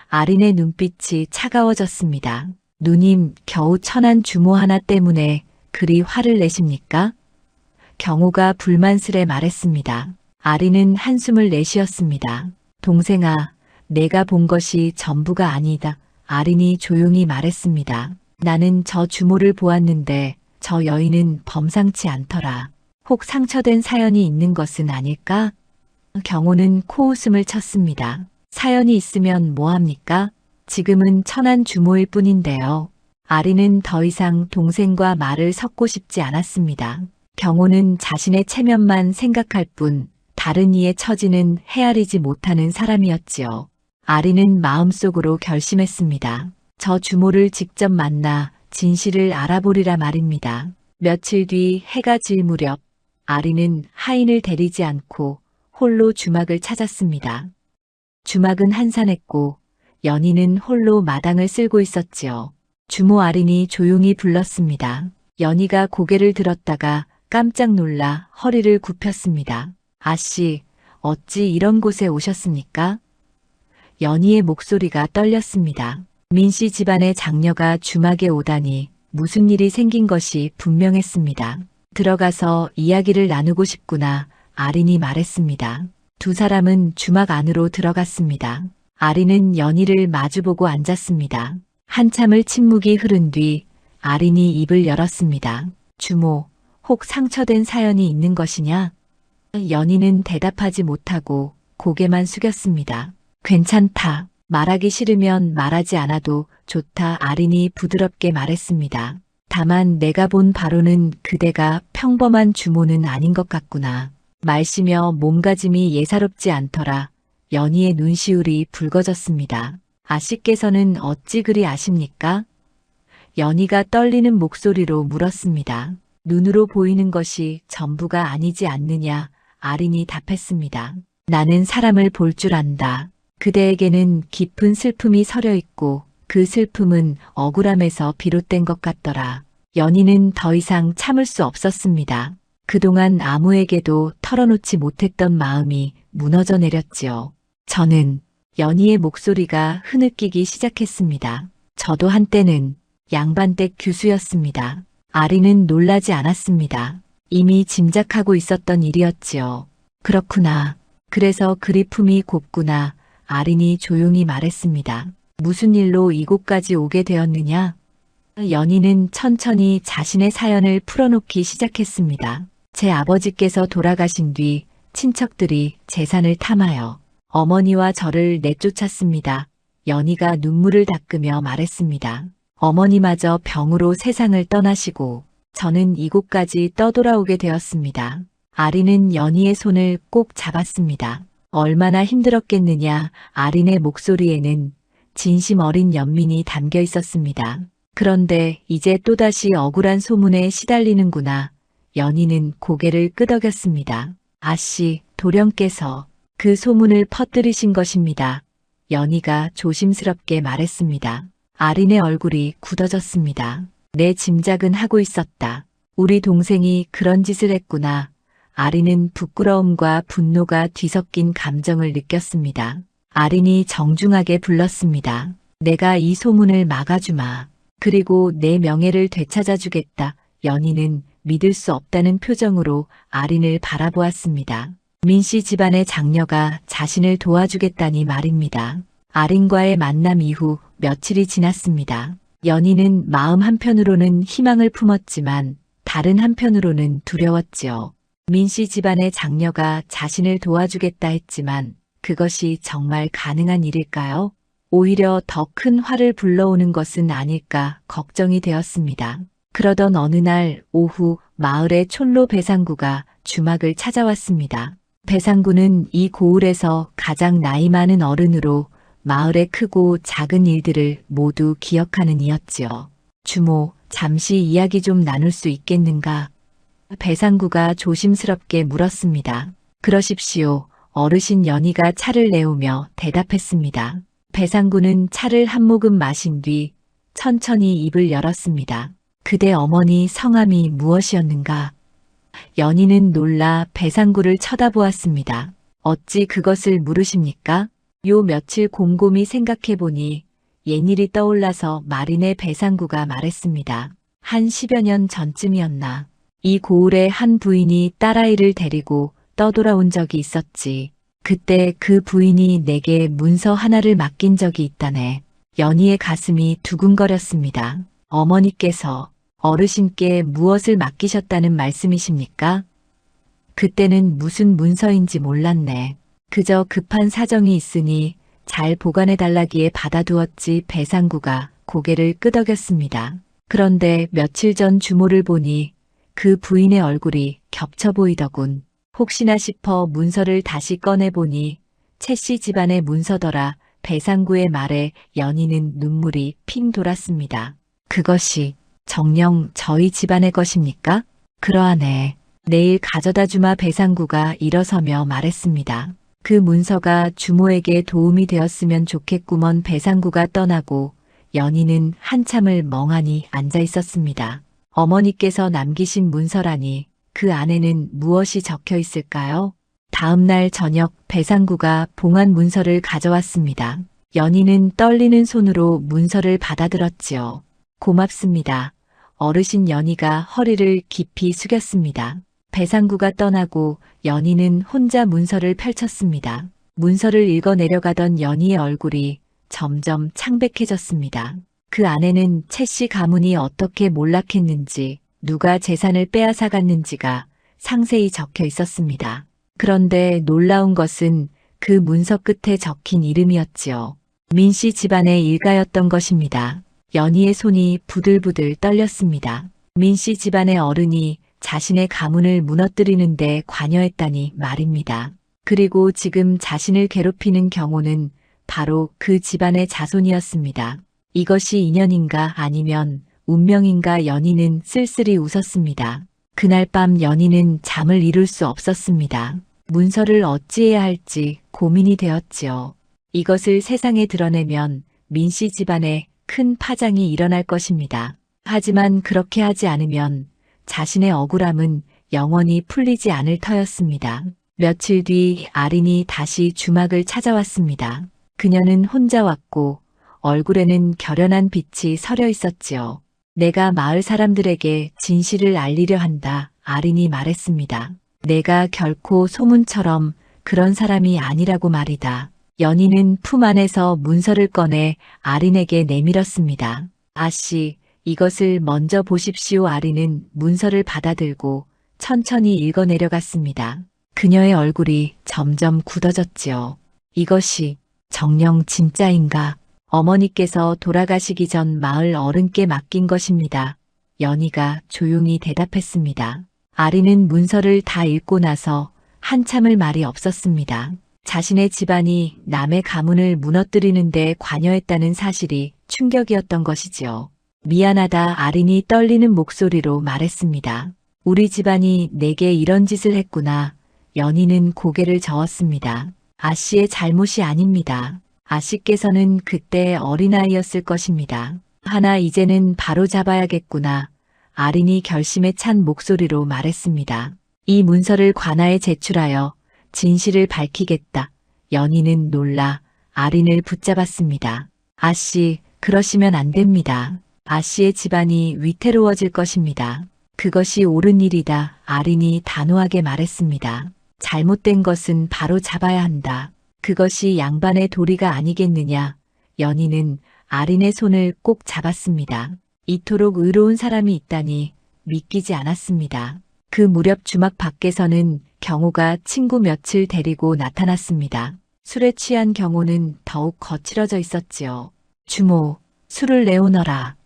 아린의 눈빛이 차가워졌습니다. 누님, 겨우 천한 주모 하나 때문에 그리 화를 내십니까? 경호가 불만스레 말했습니다. 아린은 한숨을 내쉬었습니다. 동생아, 내가 본 것이 전부가 아니다. 아린이 조용히 말했습니다. 나는 저 주모를 보았는데 저 여인은 범상치 않더라. 혹 상처된 사연이 있는 것은 아닐까? 경호는 코웃음을 쳤습니다. 사연이 있으면 뭐합니까? 지금은 천한 주모일 뿐인데요. 아리는 더 이상 동생과 말을 섞고 싶지 않았습니다. 경호는 자신의 체면만 생각할 뿐 다른 이의 처지는 헤아리지 못하는 사람이었지요. 아리는 마음속으로 결심했습니다. 저 주모를 직접 만나 진실을 알아보리라 말입니다. 며칠 뒤 해가 질 무렵 아리는 하인을 데리지 않고 홀로 주막을 찾았습니다. 주막은 한산했고 연희는 홀로 마당을 쓸고 있었지요. 주모 아린이 조용히 불렀습니다. 연희가 고개를 들었다가 깜짝 놀라 허리를 굽혔습니다. 아씨, 어찌 이런 곳에 오셨습니까? 연희의 목소리가 떨렸습니다. 민씨 집안의 장녀가 주막에 오다니 무슨 일이 생긴 것이 분명했습니다. 들어가서 이야기를 나누고 싶구나 아린이 말했습니다. 두 사람은 주막 안으로 들어갔습니다. 아린은 연희를 마주보고 앉았습니다. 한참을 침묵이 흐른 뒤 아린이 입을 열었습니다. 주모, 혹 상처된 사연이 있는 것이냐? 연희는 대답하지 못하고 고개만 숙였습니다. 괜찮다. 말하기 싫으면 말하지 않아도 좋다. 아린이 부드럽게 말했습니다. 다만 내가 본 바로는 그대가 평범한 주모는 아닌 것 같구나. 말씨며 몸가짐이 예사롭지 않더라. 연희의 눈시울이 붉어졌습니다. 아씨께서는 어찌 그리 아십니까? 연희가 떨리는 목소리로 물었습니다. 눈으로 보이는 것이 전부가 아니지 않느냐. 아린이 답했습니다. 나는 사람을 볼 줄 안다. 그대에게는 깊은 슬픔이 서려 있고 그 슬픔은 억울함에서 비롯된 것 같더라. 연희는 더 이상 참을 수 없었습니다. 그동안 아무에게도 털어놓지 못했던 마음이 무너져 내렸지요. 저는 연희의 목소리가 흐느끼기 시작했습니다. 저도 한때는 양반댁 교수였습니다. 아리는 놀라지 않았습니다. 이미 짐작하고 있었던 일이었지요. 그렇구나. 그래서 그리 품이 곱구나. 아린이 조용히 말했습니다. 무슨 일로 이곳까지 오게 되었느냐? 연희는 천천히 자신의 사연을 풀어놓기 시작했습니다. 제 아버지께서 돌아가신 뒤 친척들이 재산을 탐하여 어머니와 저를 내쫓았습니다. 연희가 눈물을 닦으며 말했습니다. 어머니마저 병으로 세상을 떠나시고 저는 이곳까지 떠돌아오게 되었습니다. 아린은 연희의 손을 꼭 잡았습니다. 얼마나 힘들었겠느냐. 아린의 목소리에는 진심 어린 연민이 담겨 있었습니다. 그런데 이제 또다시 억울한 소문에 시달리는구나. 연희는 고개를 끄덕였습니다. 아씨, 도령께서 그 소문을 퍼뜨리신 것입니다. 연희가 조심스럽게 말했습니다. 아린의 얼굴이 굳어졌습니다. 내 짐작은 하고 있었다. 우리 동생이 그런 짓을 했구나. 아린은 부끄러움과 분노가 뒤섞인 감정을 느꼈습니다. 아린이 정중하게 불렀습니다. 내가 이 소문을 막아주마. 그리고 내 명예를 되찾아주겠다. 연희는 믿을 수 없다는 표정으로 아린을 바라보았습니다. 민씨 집안의 장녀가 자신을 도와주겠다니 말입니다. 아린과의 만남 이후 며칠이 지났습니다. 연희는 마음 한편으로는 희망을 품었지만 다른 한편으로는 두려웠지요. 민씨 집안의 장녀가 자신을 도와주겠다 했지만 그것이 정말 가능한 일일까요? 오히려 더 큰 화를 불러오는 것은 아닐까 걱정이 되었습니다. 그러던 어느 날 오후 마을의 촌로 배상구가 주막을 찾아왔습니다. 배상구는 이 고을에서 가장 나이 많은 어른으로 마을의 크고 작은 일들을 모두 기억하는 이였지요. 주모, 잠시 이야기 좀 나눌 수 있겠는가? 배상구가 조심스럽게 물었습니다. 그러십시오. 어르신 연희가 차를 내오며 대답했습니다. 배상구는 차를 한 모금 마신 뒤 천천히 입을 열었습니다. 그대 어머니 성함이 무엇이었는가? 연희는 놀라 배상구를 쳐다보았습니다. 어찌 그것을 물으십니까? 요 며칠 곰곰이 생각해보니 옛일이 떠올라서 말인의 배상구가 말했습니다. 한 10여 년 전쯤이었나. 이 고을의 한 부인이 딸아이를 데리고 떠돌아온 적이 있었지. 그때 그 부인이 내게 문서 하나를 맡긴 적이 있다네. 연희의 가슴이 두근거렸습니다. 어머니께서 어르신께 무엇을 맡기셨다는 말씀이십니까? 그때는 무슨 문서인지 몰랐네. 그저 급한 사정이 있으니 잘 보관해달라기에 받아두었지 배상구가 고개를 끄덕였습니다. 그런데 며칠 전 주모를 보니 그 부인의 얼굴이 겹쳐 보이더군. 혹시나 싶어 문서를 다시 꺼내보니 채씨 집안의 문서더라. 배상구의 말에 연희는 눈물이 핑 돌았습니다. 그것이 정녕 저희 집안의 것입니까? 그러하네. 내일 가져다 주마. 배상구가 일어서며 말했습니다. 그 문서가 주모에게 도움이 되었으면 좋겠구먼. 배상구가 떠나고 연희는 한참을 멍하니 앉아 있었습니다. 어머니께서 남기신 문서라니 그 안에는 무엇이 적혀 있을까요? 다음 날 저녁 배상구가 봉한 문서를 가져왔습니다. 연희는 떨리는 손으로 문서를 받아들었지요. 고맙습니다. 어르신. 연희가 허리를 깊이 숙였습니다. 배상구가 떠나고 연희는 혼자 문서를 펼쳤습니다. 문서를 읽어 내려가던 연희의 얼굴이 점점 창백해졌습니다. 그 안에는 채씨 가문이 어떻게 몰락했는지, 누가 재산을 빼앗아 갔는지가 상세히 적혀 있었습니다. 그런데 놀라운 것은 그 문서 끝에 적힌 이름이었지요. 민씨 집안의 일가였던 것입니다. 연희의 손이 부들부들 떨렸습니다. 민씨 집안의 어른이 자신의 가문을 무너뜨리는데 관여했다니 말입니다. 그리고 지금 자신을 괴롭히는 경호는 바로 그 집안의 자손이었습니다. 이것이 인연인가 아니면 운명인가. 연희는 쓸쓸히 웃었습니다. 그날 밤 연희는 잠을 이룰 수 없었습니다. 문서를 어찌해야 할지 고민이 되었지요. 이것을 세상에 드러내면 민씨 집안에 큰 파장이 일어날 것입니다. 하지만 그렇게 하지 않으면 자신의 억울함은 영원히 풀리지 않을 터였습니다. 며칠 뒤 아린이 다시 주막을 찾아왔습니다. 그녀는 혼자 왔고 얼굴에는 결연한 빛이 서려 있었지요. 내가 마을 사람들에게 진실을 알리려 한다. 아린이 말했습니다. 내가 결코 소문처럼 그런 사람이 아니라고 말이다. 연희는 품 안에서 문서를 꺼내 아린에게 내밀었습니다. 아씨, 이것을 먼저 보십시오. 아린은 문서를 받아들고 천천히 읽어 내려갔습니다. 그녀의 얼굴이 점점 굳어졌지요. 이것이 정녕 진짜인가? 어머니께서 돌아가시기 전 마을 어른께 맡긴 것입니다. 연희가 조용히 대답했습니다. 아린은 문서를 다 읽고 나서 한참을 말이 없었습니다. 자신의 집안이 남의 가문을 무너뜨리는 데 관여했다는 사실이 충격이었던 것이지요. 미안하다. 아린이 떨리는 목소리로 말했습니다. 우리 집안이 내게 이런 짓을 했구나. 연희는 고개를 저었습니다. 아씨의 잘못이 아닙니다. 아씨께서는 그때 어린아이였을 것입니다. 하나 이제는 바로 잡아야겠구나. 아린이 결심에 찬 목소리로 말했습니다. 이 문서를 관아에 제출하여 진실을 밝히겠다. 연희는 놀라 아린을 붙잡았습니다. 아씨, 그러시면 안 됩니다. 아씨의 집안이 위태로워질 것입니다. 그것이 옳은 일이다. 아린이 단호하게 말했습니다. 잘못된 것은 바로 잡아야 한다. 그것이 양반의 도리가 아니겠느냐. 연희는 아린의 손을 꼭 잡았습니다. 이토록 의로운 사람이 있다니 믿기지 않았습니다. 그 무렵 주막 밖에서는 경호가 친구 며칠 데리고 나타났습니다. 술에 취한 경호는 더욱 거칠어져 있었지요. 주모, 술을 내오너라.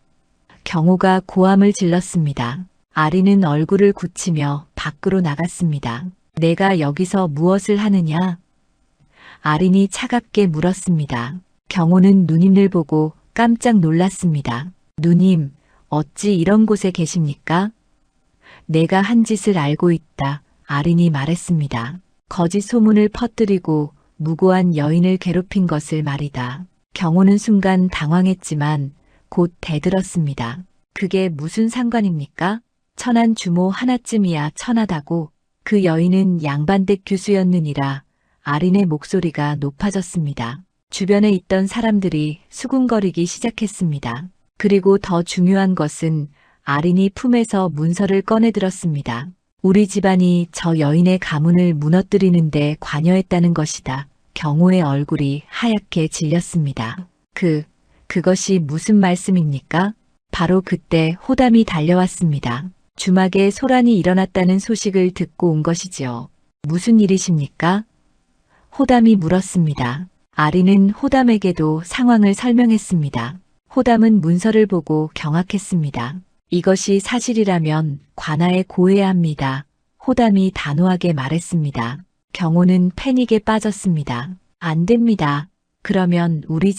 경호가 고함을 질렀습니다. 아린은 얼굴을 굳히며 밖으로 나갔습니다. 내가 여기서 무엇을 하느냐? 아린이 차갑게 물었습니다. 경호는 누님을 보고 깜짝 놀랐습니다. 누님, 어찌 이런 곳에 계십니까? 내가 한 짓을 알고 있다. 아린이 말했습니다. 거짓 소문을 퍼뜨리고 무고한 여인을 괴롭힌 것을 말이다. 경호는 순간 당황했지만 곧 대들었습니다. 그게 무슨 상관입니까? 천한 주모 하나쯤이야 천하다고. 그 여인은 양반댁 교수였느니라. 아린의 목소리가 높아졌습니다. 주변에 있던 사람들이 수군거리기 시작했습니다. 그리고 더 중요한 것은 아린이 품에서 문서를 꺼내들었습니다. 우리 집안이 저 여인의 가문을 무너뜨리는 데 관여했다는 것이다. 경호의 얼굴이 하얗게 질렸습니다. 그것이 무슨 말씀입니까? 바로 그때 호담이 달려왔습니다. 주막에 소란이 일어났다는 소식을 듣고 온 것이지요. 무슨 일이십니까? 호담이 물었습니다. 아린은 호담에게도 상황을 설명했습니다. 호담은 문서를 보고 경악했습니다. 이것이 사실이라면 관아에 고해야 합니다. 호담이 단호하게 말했습니다. 경호는 패닉에 빠졌습니다. 안 됩니다. 그러면 우리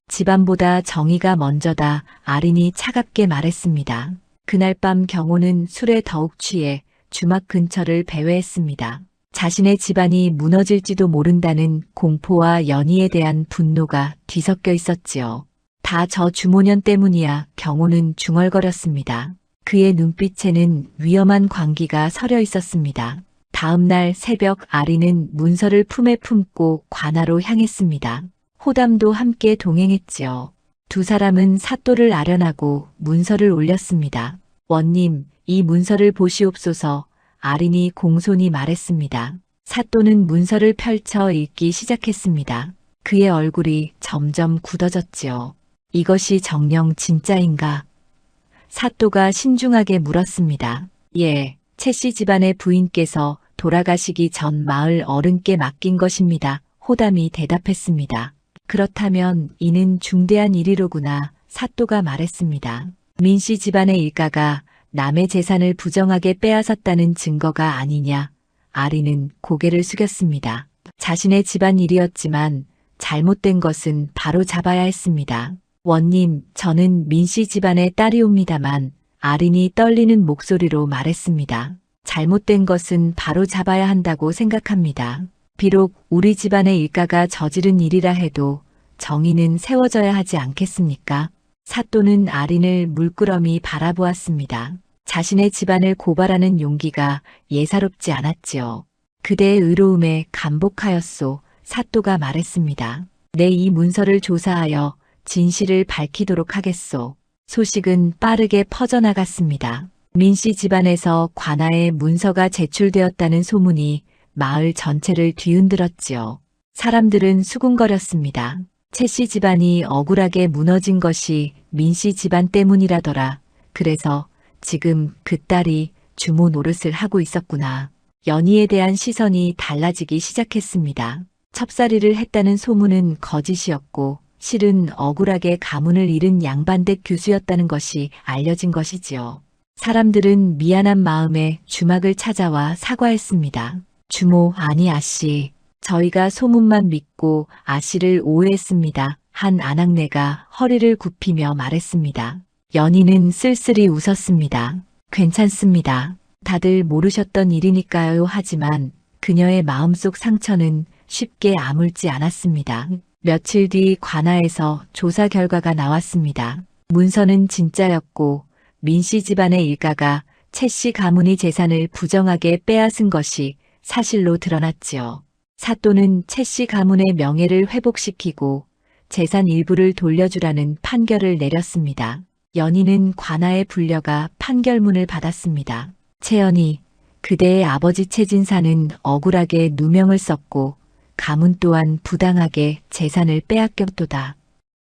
집안보다 정의가 먼저다. 아린이 차갑게 말했습니다. 그날 밤 경호는 술에 더욱 취해 주막 근처를 배회했습니다. 자신의 집안이 무너질지도 모른다는 공포와 연희에 대한 분노가 뒤섞여 있었지요. 다 저 주모년 때문이야. 경호는 중얼거렸습니다. 그의 눈빛에는 위험한 광기가 서려 있었습니다. 다음 날 새벽 아린은 문서를 품에 품고 관아로 향했습니다. 호담도 함께 동행했지요. 두 사람은 사또를 아련하고 문서를 올렸습니다. 원님, 이 문서를 보시옵소서. 아린이 공손히 말했습니다. 사또는 문서를 펼쳐 읽기 시작했습니다. 그의 얼굴이 점점 굳어졌지요. 이것이 정녕 진짜인가? 사또가 신중하게 물었습니다. 예, 채씨 집안의 부인께서 돌아가시기 전 마을 어른께 맡긴 것입니다. 호담이 대답했습니다. 그렇다면 이는 중대한 일이로구나. 사또가 말했습니다. 민씨 집안의 일가가 남의 재산을 부정하게 빼앗았다는 증거가 아니냐. 아린은 고개를 숙였습니다. 자신의 집안 일이었지만 잘못된 것은 바로 잡아야 했습니다. 원님, 저는 민씨 집안의 딸이옵니다만 아린이 떨리는 목소리로 말했습니다. 잘못된 것은 바로 잡아야 한다고 생각합니다. 비록 우리 집안의 일가가 저지른 일이라 해도 정의는 세워져야 하지 않겠습니까? 사또는 아린을 물끄러미 바라보았습니다. 자신의 집안을 고발하는 용기가 예사롭지 않았지요. 그대의 의로움에 감복하였소. 사또가 말했습니다. 내 이 문서를 조사하여 진실을 밝히도록 하겠소. 소식은 빠르게 퍼져나갔습니다. 민씨 집안에서 관아에 문서가 제출되었다는 소문이 마을 전체를 뒤흔들었지요. 사람들은 수군거렸습니다. 채씨 집안이 억울하게 무너진 것이 민씨 집안 때문이라더라. 그래서 지금 그 딸이 주모 노릇을 하고 있었구나. 연희에 대한 시선이 달라지기 시작했습니다. 첩살이를 했다는 소문은 거짓이었고 실은 억울하게 가문을 잃은 양반댁 교수였다는 것이 알려진 것이지요. 사람들은 미안한 마음에 주막을 찾아와 사과했습니다. 주모, 아니 아씨. 저희가 소문만 믿고 아씨를 오해했습니다. 한 아낙네가 허리를 굽히며 말했습니다. 연희는 쓸쓸히 웃었습니다. 괜찮습니다. 다들 모르셨던 일이니까요. 하지만 그녀의 마음속 상처는 쉽게 아물지 않았습니다. 며칠 뒤 관아에서 조사 결과가 나왔습니다. 문서는 진짜였고 민씨 집안의 일가가 채씨 가문의 재산을 부정하게 빼앗은 것이 사실로 드러났지요. 사또는 채씨 가문의 명예를 회복시키고 재산 일부를 돌려주라는 판결을 내렸습니다. 연희는 관아에 불려가 판결문을 받았습니다. 채연이, 그대의 아버지 채진사는 억울하게 누명을 썼고 가문 또한 부당하게 재산을 빼앗겼도다.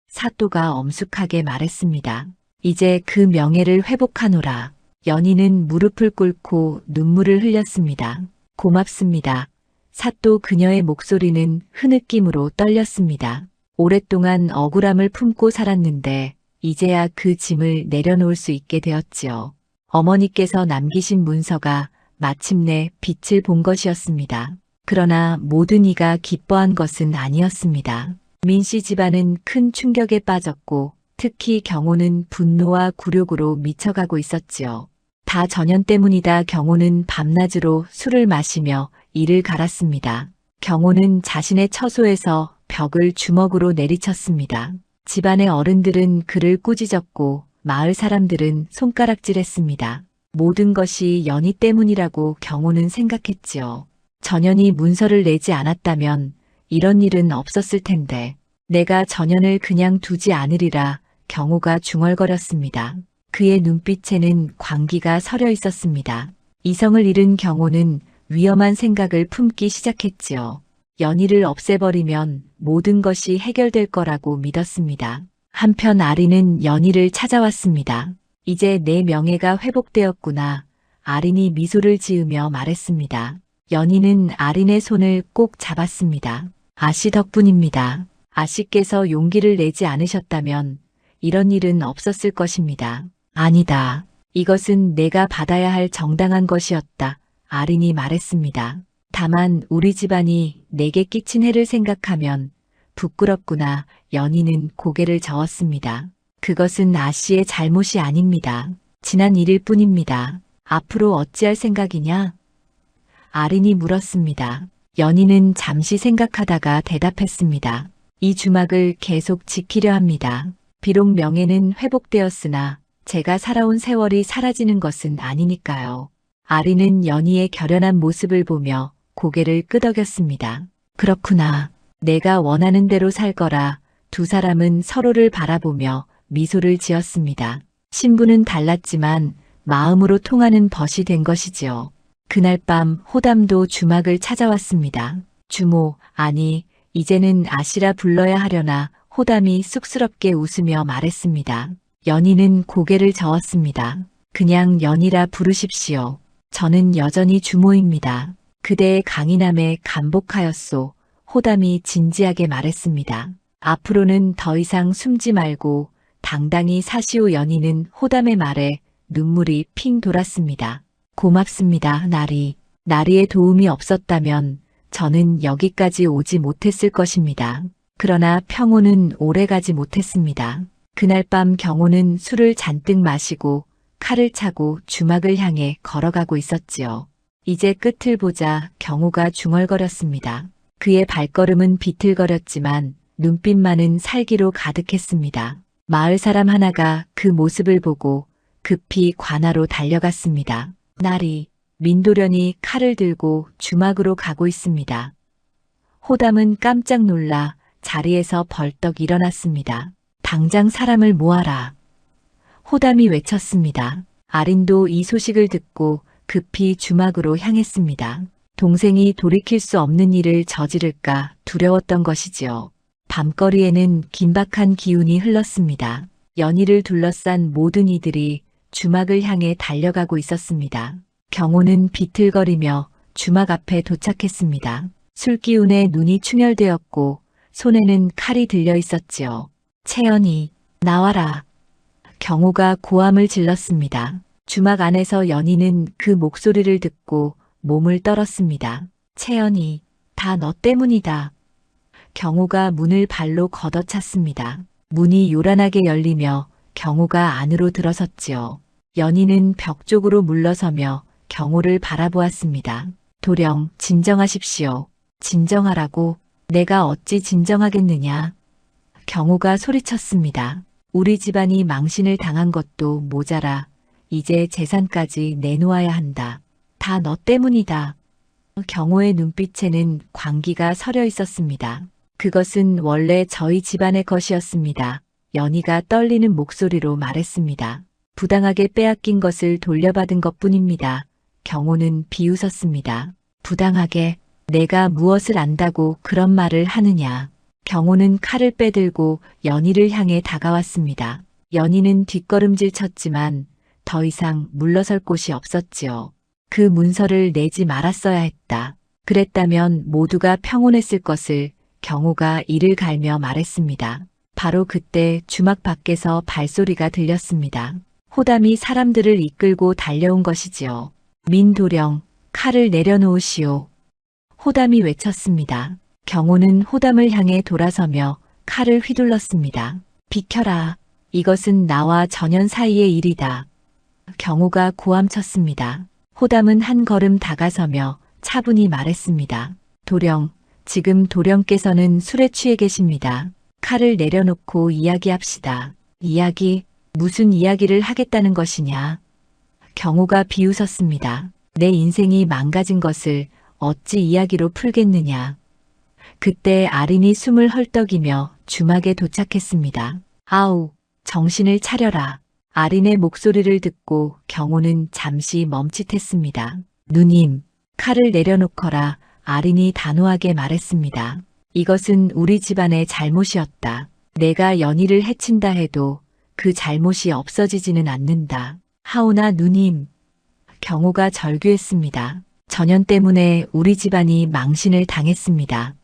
사또가 엄숙하게 말했습니다. 이제 그 명예를 회복하노라. 연희는 무릎을 꿇고 눈물을 흘렸습니다. 고맙습니다. 사또. 그녀의 목소리는 흐느낌으로 떨렸습니다. 오랫동안 억울함을 품고 살았는데 이제야 그 짐을 내려놓을 수 있게 되었지요. 어머니께서 남기신 문서가 마침내 빛을 본 것이었습니다. 그러나 모든 이가 기뻐한 것은 아니었습니다. 민씨 집안은 큰 충격에 빠졌고 특히 경호는 분노와 굴욕으로 미쳐가고 있었지요. 다 전현 때문이다. 경호는 밤낮으로 술을 마시며 이를 갈았습니다. 경호는 자신의 처소에서 벽을 주먹으로 내리쳤습니다. 집안의 어른들은 그를 꾸짖었고 마을 사람들은 손가락질했습니다. 모든 것이 연희 때문이라고 경호는 생각했지요. 전현이 문서를 내지 않았다면 이런 일은 없었을 텐데 내가 전현을 그냥 두지 않으리라. 경호가 중얼거렸습니다. 그의 눈빛에는 광기가 서려 있었습니다. 이성을 잃은 경호는 위험한 생각을 품기 시작했지요. 연희를 없애버리면 모든 것이 해결될 거라고 믿었습니다. 한편 아린은 연희를 찾아왔습니다. 이제 내 명예가 회복되었구나. 아린이 미소를 지으며 말했습니다. 연희는 아린의 손을 꼭 잡았습니다. 아씨 덕분입니다. 아씨께서 용기를 내지 않으셨다면 이런 일은 없었을 것입니다. 아니다. 이것은 내가 받아야 할 정당한 것이었다. 아린이 말했습니다. 다만 우리 집안이 내게 끼친 해를 생각하면 부끄럽구나. 연희는 고개를 저었습니다. 그것은 아씨의 잘못이 아닙니다. 지난 일일 뿐입니다. 앞으로 어찌할 생각이냐? 아린이 물었습니다. 연희는 잠시 생각하다가 대답했습니다. 이 주막을 계속 지키려 합니다. 비록 명예는 회복되었으나 제가 살아온 세월이 사라지는 것은 아니니까요. 아린은 연희의 결연한 모습을 보며 고개를 끄덕였습니다. 그렇구나. 내가 원하는 대로 살 거라. 두 사람은 서로를 바라보며 미소를 지었습니다. 신분은 달랐지만 마음으로 통하는 벗이 된 것이지요. 그날 밤 호담도 주막을 찾아왔습니다. 주모, 아니, 이제는 아씨라 불러야 하려나. 호담이 쑥스럽게 웃으며 말했습니다. 연희는 고개를 저었습니다. 그냥 연희라 부르십시오. 저는 여전히 주모입니다. 그대의 강인함에 감복하였소. 호담이 진지하게 말했습니다. 앞으로는 더 이상 숨지 말고 당당히 사시오. 연희는 호담의 말에 눈물이 핑 돌았습니다. 고맙습니다, 나리. 나리의 도움이 없었다면 저는 여기까지 오지 못했을 것입니다. 그러나 평호는 오래가지 못했습니다. 그날 밤 경호는 술을 잔뜩 마시고 칼을 차고 주막을 향해 걸어가고 있었지요. 이제 끝을 보자. 경호가 중얼거렸습니다. 그의 발걸음은 비틀거렸지만 눈빛만은 살기로 가득했습니다. 마을 사람 하나가 그 모습을 보고 급히 관하로 달려갔습니다. 나리, 민도련이 칼을 들고 주막으로 가고 있습니다. 호담은 깜짝 놀라 자리에서 벌떡 일어났습니다. 당장 사람을 모아라. 호담이 외쳤습니다. 아린도 이 소식을 듣고 급히 주막으로 향했습니다. 동생이 돌이킬 수 없는 일을 저지를까 두려웠던 것이지요. 밤거리에는 긴박한 기운이 흘렀습니다. 연희를 둘러싼 모든 이들이 주막을 향해 달려가고 있었습니다. 경호는 비틀거리며 주막 앞에 도착했습니다. 술기운에 눈이 충혈되었고 손에는 칼이 들려 있었지요. 채연이, 나와라. 경호가 고함을 질렀습니다. 주막 안에서 연희는 그 목소리를 듣고 몸을 떨었습니다. 채연이, 다 너 때문이다. 경호가 문을 발로 걷어찼습니다. 문이 요란하게 열리며 경호가 안으로 들어섰지요. 연희는 벽 쪽으로 물러서며 경호를 바라보았습니다. 도령, 진정하십시오. 진정하라고? 내가 어찌 진정하겠느냐? 경호가 소리쳤습니다. 우리 집안이 망신을 당한 것도 모자라 이제 재산까지 내놓아야 한다. 다 너 때문이다. 경호의 눈빛에는 광기가 서려 있었습니다. 그것은 원래 저희 집안의 것이었습니다. 연희가 떨리는 목소리로 말했습니다. 부당하게 빼앗긴 것을 돌려받은 것뿐입니다. 경호는 비웃었습니다. 부당하게? 내가 무엇을 안다고 그런 말을 하느냐. 경호는 칼을 빼들고 연희를 향해 다가왔습니다. 연희는 뒷걸음질 쳤지만 더 이상 물러설 곳이 없었지요. 그 문서를 내지 말았어야 했다. 그랬다면 모두가 평온했을 것을 경호가 이를 갈며 말했습니다. 바로 그때 주막 밖에서 발소리가 들렸습니다. 호담이 사람들을 이끌고 달려온 것이지요. 민도령, 칼을 내려놓으시오. 호담이 외쳤습니다. 경호는 호담을 향해 돌아서며 칼을 휘둘렀습니다. 비켜라. 이것은 나와 전현 사이의 일이다. 경호가 고함쳤습니다. 호담은 한 걸음 다가서며 차분히 말했습니다. 도령, 지금 도령께서는 술에 취해 계십니다. 칼을 내려놓고 이야기합시다. 이야기? 무슨 이야기를 하겠다는 것이냐? 경호가 비웃었습니다. 내 인생이 망가진 것을 어찌 이야기로 풀겠느냐. 그때 아린이 숨을 헐떡이며 주막에 도착했습니다. 아우, 정신을 차려라. 아린의 목소리를 듣고 경호는 잠시 멈칫했습니다. 누님, 칼을 내려놓거라. 아린이 단호하게 말했습니다. 이것은 우리 집안의 잘못이었다. 내가 연희를 해친다 해도 그 잘못이 없어지지는 않는다. 하오나 누님. 경호가 절규했습니다. 전현 때문에 우리 집안이 망신을 당했습니다.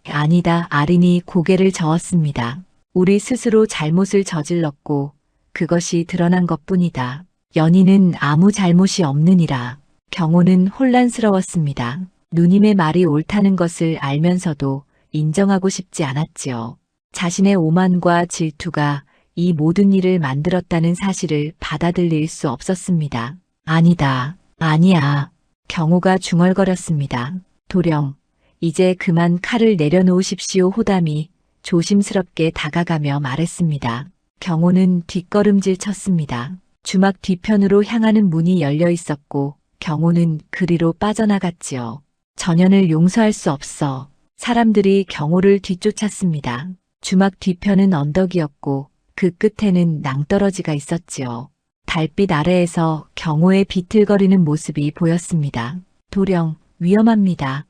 아니다. 아린이 고개를 저었습니다. 우리 스스로 잘못을 저질렀고 그것이 드러난 것뿐이다. 연희는 아무 잘못이 없느니라. 경호는 혼란스러웠습니다. 누님의 말이 옳다는 것을 알면서도 인정하고 싶지 않았지요. 자신의 오만과 질투가 이 모든 일을 만들었다는 사실을 받아들일 수 없었습니다. 아니다. 아니야. 경호가 중얼거렸습니다. 도령, 이제 그만 칼을 내려놓으십시오. 호담이 조심스럽게 다가가며 말했습니다. 경호는 뒷걸음질 쳤습니다. 주막 뒤편으로 향하는 문이 열려 있었고 경호는 그리로 빠져나갔지요. 전현을 용서할 수 없어. 사람들이 경호를 뒤쫓았습니다. 주막 뒤편은 언덕이었고 그 끝에는 낭떠러지가 있었지요. 달빛 아래에서 경호의 비틀거리는 모습이 보였습니다. 도령, 위험합니다.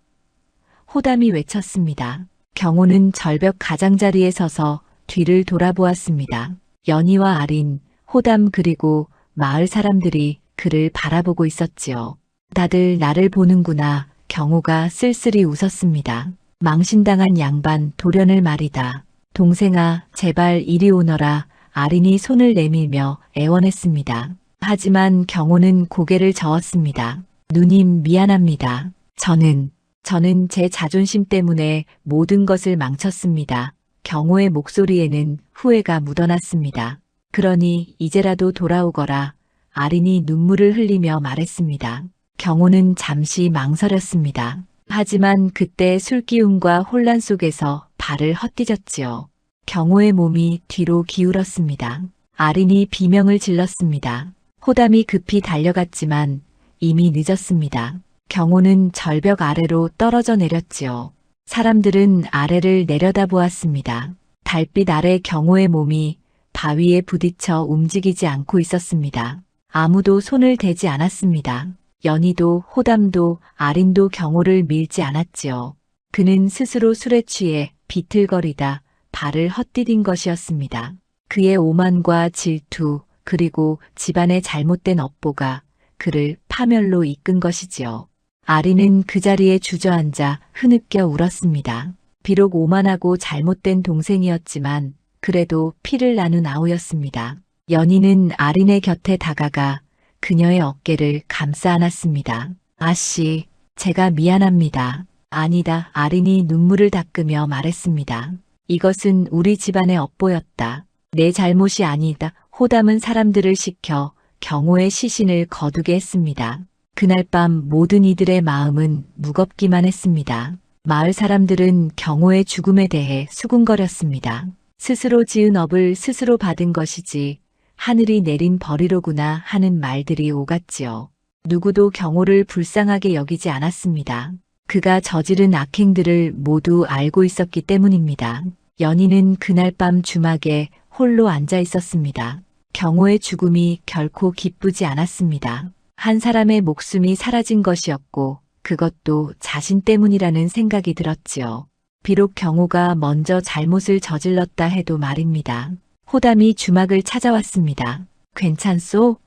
호담이 외쳤습니다. 경호는 절벽 가장자리에 서서 뒤를 돌아보았습니다. 연희와 아린, 호담 그리고 마을 사람들이 그를 바라보고 있었지요. 다들 나를 보는구나. 경호가 쓸쓸히 웃었습니다. 망신당한 양반 도련을 말이다. 동생아, 제발 이리 오너라. 아린이 손을 내밀며 애원했습니다. 하지만 경호는 고개를 저었습니다. 누님 미안합니다. 저는 제 자존심 때문에 모든 것을 망쳤습니다. 경호의 목소리에는 후회가 묻어났습니다. 그러니 이제라도 돌아오거라. 아린이 눈물을 흘리며 말했습니다. 경호는 잠시 망설였습니다. 하지만 그때 술기운과 혼란 속에서 발을 헛디뎠지요. 경호의 몸이 뒤로 기울었습니다. 아린이 비명을 질렀습니다. 호담이 급히 달려갔지만 이미 늦었습니다. 경호는 절벽 아래로 떨어져 내렸지요. 사람들은 아래를 내려다보았습니다. 달빛 아래 경호의 몸이 바위에 부딪혀 움직이지 않고 있었습니다. 아무도 손을 대지 않았습니다. 연희도 호담도 아린도 경호를 밀지 않았지요. 그는 스스로 술에 취해 비틀거리다 발을 헛디딘 것이었습니다. 그의 오만과 질투 그리고 집안의 잘못된 업보가 그를 파멸로 이끈 것이지요. 아린은 그 자리에 주저앉아 흐느껴 울었습니다. 비록 오만하고 잘못된 동생이었지만 그래도 피를 나눈 아우였습니다. 연희는 아린의 곁에 다가가 그녀의 어깨를 감싸 안았습니다. 아씨, 제가 미안합니다. 아니다. 아린이 눈물을 닦으며 말했습니다. 이것은 우리 집안의 업보였다. 내 잘못이 아니다. 호담은 사람들을 시켜 경호의 시신을 거두게 했습니다. 그날 밤 모든 이들의 마음은 무겁기만 했습니다. 마을 사람들은 경호의 죽음에 대해 수군거렸습니다. 스스로 지은 업을 스스로 받은 것이지 하늘이 내린 벌이로구나 하는 말들이 오갔지요. 누구도 경호를 불쌍하게 여기지 않았습니다. 그가 저지른 악행들을 모두 알고 있었기 때문입니다. 연희는 그날 밤 주막에 홀로 앉아 있었습니다. 경호의 죽음이 결코 기쁘지 않았습니다. 한 사람의 목숨이 사라진 것이었고 그것도 자신 때문이라는 생각이 들었지요. 비록 경호가 먼저 잘못을 저질렀다 해도 말입니다. 호담이 주막을 찾아왔습니다. 괜찮소?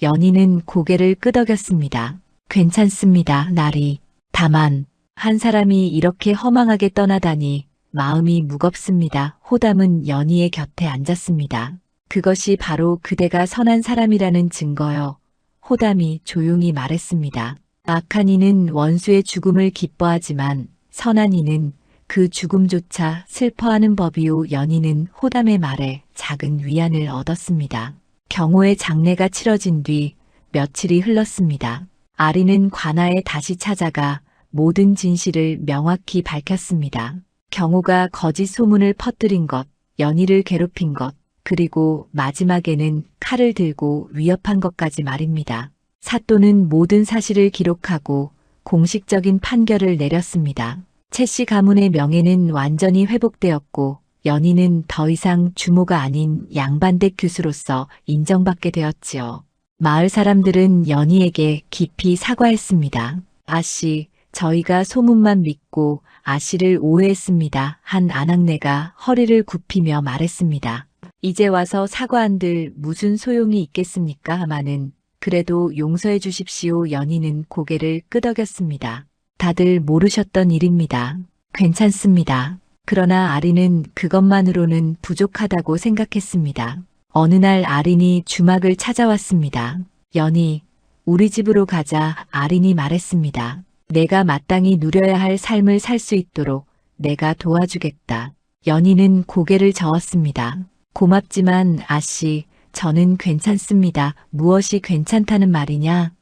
연희는 고개를 끄덕였습니다. 괜찮습니다, 나리. 다만 한 사람이 이렇게 허망하게 떠나다니 마음이 무겁습니다. 호담은 연희의 곁에 앉았습니다. 그것이 바로 그대가 선한 사람이라는 증거요. 호담이 조용히 말했습니다. 악한 이는 원수의 죽음을 기뻐하지만 선한 이는 그 죽음조차 슬퍼하는 법이요. 연희는 호담의 말에 작은 위안을 얻었습니다. 경호의 장례가 치러진 뒤 며칠이 흘렀습니다. 아린은 관아에 다시 찾아가 모든 진실을 명확히 밝혔습니다. 경호가 거짓 소문을 퍼뜨린 것, 연희를 괴롭힌 것, 그리고 마지막에는 칼을 들고 위협한 것까지 말입니다. 사또는 모든 사실을 기록하고 공식적인 판결을 내렸습니다. 채씨 가문의 명예는 완전히 회복되었고 연희는 더 이상 주모가 아닌 양반댁 교수로서 인정받게 되었지요. 마을 사람들은 연희에게 깊이 사과했습니다. 아씨, 저희가 소문만 믿고 아씨를 오해했습니다. 한 아낙네가 허리를 굽히며 말했습니다. 이제 와서 사과한들 무슨 소용이 있겠습니까? 하마는 그래도 용서해 주십시오. 연희는 고개를 끄덕였습니다. 다들 모르셨던 일입니다. 괜찮습니다. 그러나 아린은 그것만으로는 부족하다고 생각했습니다. 어느 날 아린이 주막을 찾아왔습니다. 연희, 우리 집으로 가자. 아린이 말했습니다. 내가 마땅히 누려야 할 삶을 살 수 있도록 내가 도와주겠다. 연희는 고개를 저었습니다. 고맙지만 아씨, 저는 괜찮습니다. 무엇이 괜찮다는 말이냐?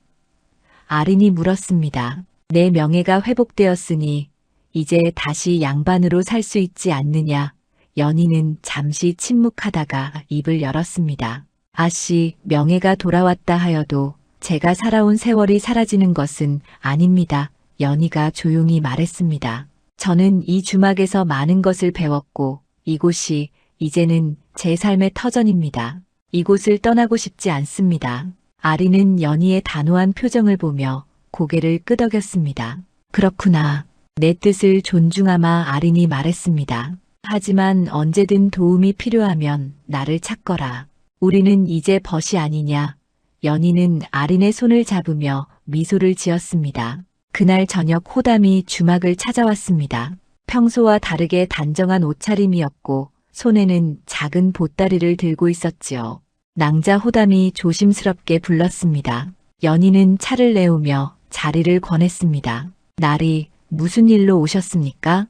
아린이 물었습니다. 내 명예가 회복되었으니 이제 다시 양반으로 살 수 있지 않느냐? 연희는 잠시 침묵하다가 입을 열었습니다. 아씨, 명예가 돌아왔다 하여도 제가 살아온 세월이 사라지는 것은 아닙니다. 연희가 조용히 말했습니다. 저는 이 주막에서 많은 것을 배웠고 이곳이 이제는 제 삶의 터전입니다. 이곳을 떠나고 싶지 않습니다. 아린은 연희의 단호한 표정을 보며 고개를 끄덕였습니다. 그렇구나. 내 뜻을 존중하마. 아린이 말했습니다. 하지만 언제든 도움이 필요하면 나를 찾거라. 우리는 이제 벗이 아니냐. 연희는 아린의 손을 잡으며 미소를 지었습니다. 그날 저녁 호담이 주막을 찾아왔습니다. 평소와 다르게 단정한 옷차림이었고 손에는 작은 보따리를 들고 있었지요. 낭자 호담이 조심스럽게 불렀습니다. 연희는 차를 내오며 자리를 권했습니다. 날이 무슨 일로 오셨습니까?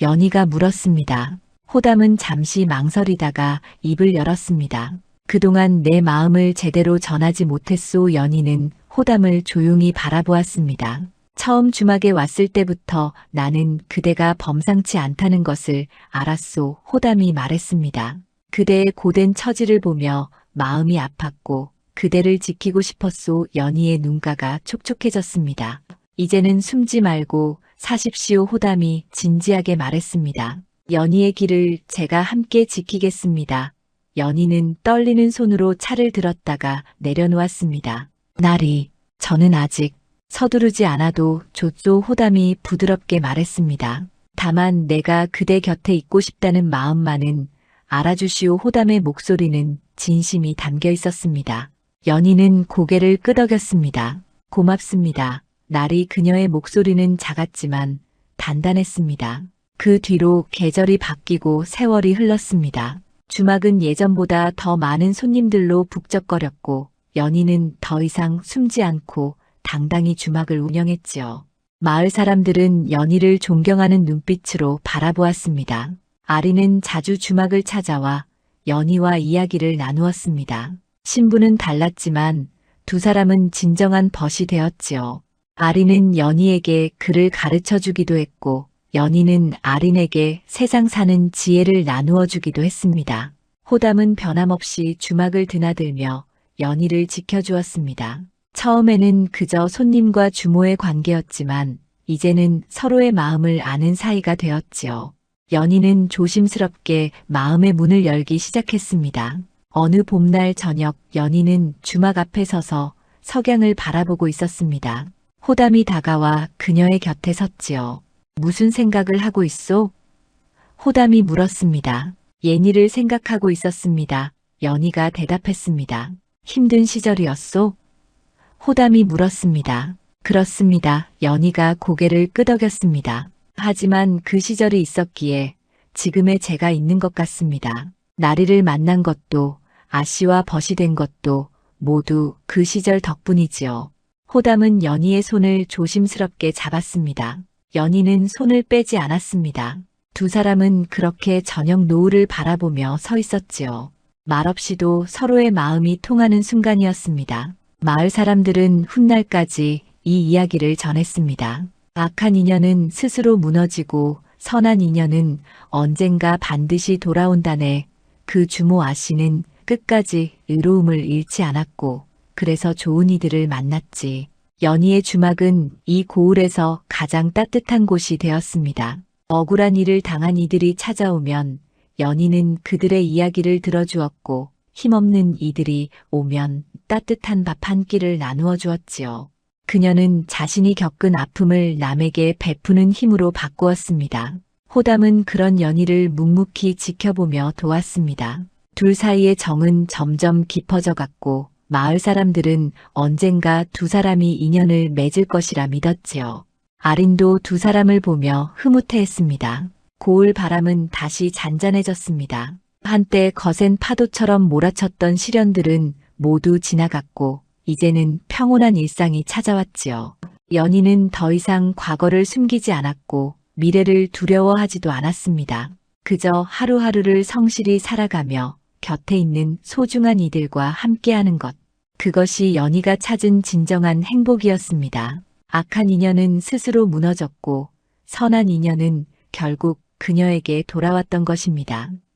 연희가 물었습니다. 호담은 잠시 망설이다가 입을 열었습니다. 그동안 내 마음을 제대로 전하지 못했소. 연희는 호담을 조용히 바라보았습니다. 처음 주막에 왔을 때부터 나는 그대가 범상치 않다는 것을 알았소. 호담이 말했습니다. 그대의 고된 처지를 보며 마음이 아팠고 그대를 지키고 싶었소. 연희의 눈가가 촉촉해졌습니다. 이제는 숨지 말고 사십시오. 호담이 진지하게 말했습니다. 연희의 길을 제가 함께 지키겠습니다. 연희는 떨리는 손으로 차를 들었다가 내려놓았습니다. 나리, 저는 아직 서두르지 않아도 좋소. 호담이 부드럽게 말했습니다. 다만 내가 그대 곁에 있고 싶다는 마음만은 알아주시오. 호담의 목소리는 진심이 담겨 있었습니다. 연희는 고개를 끄덕였습니다. 고맙습니다. 날이 그녀의 목소리는 작았지만 단단했습니다. 그 뒤로 계절이 바뀌고 세월이 흘렀습니다. 주막은 예전보다 더 많은 손님들로 북적거렸고 연희는 더 이상 숨지 않고 당당히 주막을 운영했지요. 마을 사람들은 연희를 존경하는 눈빛으로 바라보았습니다. 아린은 자주 주막을 찾아와 연희와 이야기를 나누었습니다. 신분은 달랐지만 두 사람은 진정한 벗이 되었지요. 아린은 연희에게 글을 가르쳐 주기도 했고 연희는 아린에게 세상 사는 지혜를 나누어 주기도 했습니다. 호담은 변함없이 주막을 드나들며 연희를 지켜주었습니다. 처음에는 그저 손님과 주모의 관계였지만 이제는 서로의 마음을 아는 사이가 되었지요. 연희는 조심스럽게 마음의 문을 열기 시작했습니다. 어느 봄날 저녁 연희는 주막 앞에 서서 석양을 바라보고 있었습니다. 호담이 다가와 그녀의 곁에 섰지요. 무슨 생각을 하고 있소? 호담이 물었습니다. 예니를 생각하고 있었습니다. 연희가 대답했습니다. 힘든 시절이었소? 호담이 물었습니다. 그렇습니다. 연희가 고개를 끄덕였습니다. 하지만 그 시절이 있었기에 지금의 제가 있는 것 같습니다. 나리를 만난 것도 아씨와 벗이 된 것도 모두 그 시절 덕분이지요. 호담은 연희의 손을 조심스럽게 잡았습니다. 연희는 손을 빼지 않았습니다. 두 사람은 그렇게 저녁 노을을 바라보며 서 있었지요. 말없이도 서로의 마음이 통하는 순간이었습니다. 마을 사람들은 훗날까지 이 이야기를 전했습니다. 악한 인연은 스스로 무너지고 선한 인연은 언젠가 반드시 돌아온다네. 그 주모 아씨는 끝까지 의로움을 잃지 않았고 그래서 좋은 이들을 만났지. 연희의 주막은 이 고을에서 가장 따뜻한 곳이 되었습니다. 억울한 일을 당한 이들이 찾아오면 연희는 그들의 이야기를 들어주었고 힘없는 이들이 오면 따뜻한 밥 한 끼를 나누어 주었지요. 그녀는 자신이 겪은 아픔을 남에게 베푸는 힘으로 바꾸었습니다. 호담은 그런 연희를 묵묵히 지켜보며 도왔습니다. 둘 사이의 정은 점점 깊어져 갔고 마을 사람들은 언젠가 두 사람이 인연을 맺을 것이라 믿었지요. 아린도 두 사람을 보며 흐뭇해했습니다. 고을 바람은 다시 잔잔해졌습니다. 한때 거센 파도처럼 몰아쳤던 시련들은 모두 지나갔고 이제는 평온한 일상이 찾아왔지요. 연희는 더 이상 과거를 숨기지 않았고 미래를 두려워하지도 않았습니다. 그저 하루하루를 성실히 살아가며 곁에 있는 소중한 이들과 함께하는 것. 그것이 연희가 찾은 진정한 행복이었습니다. 악한 인연은 스스로 무너졌고 선한 인연은 결국 그녀에게 돌아왔던 것입니다.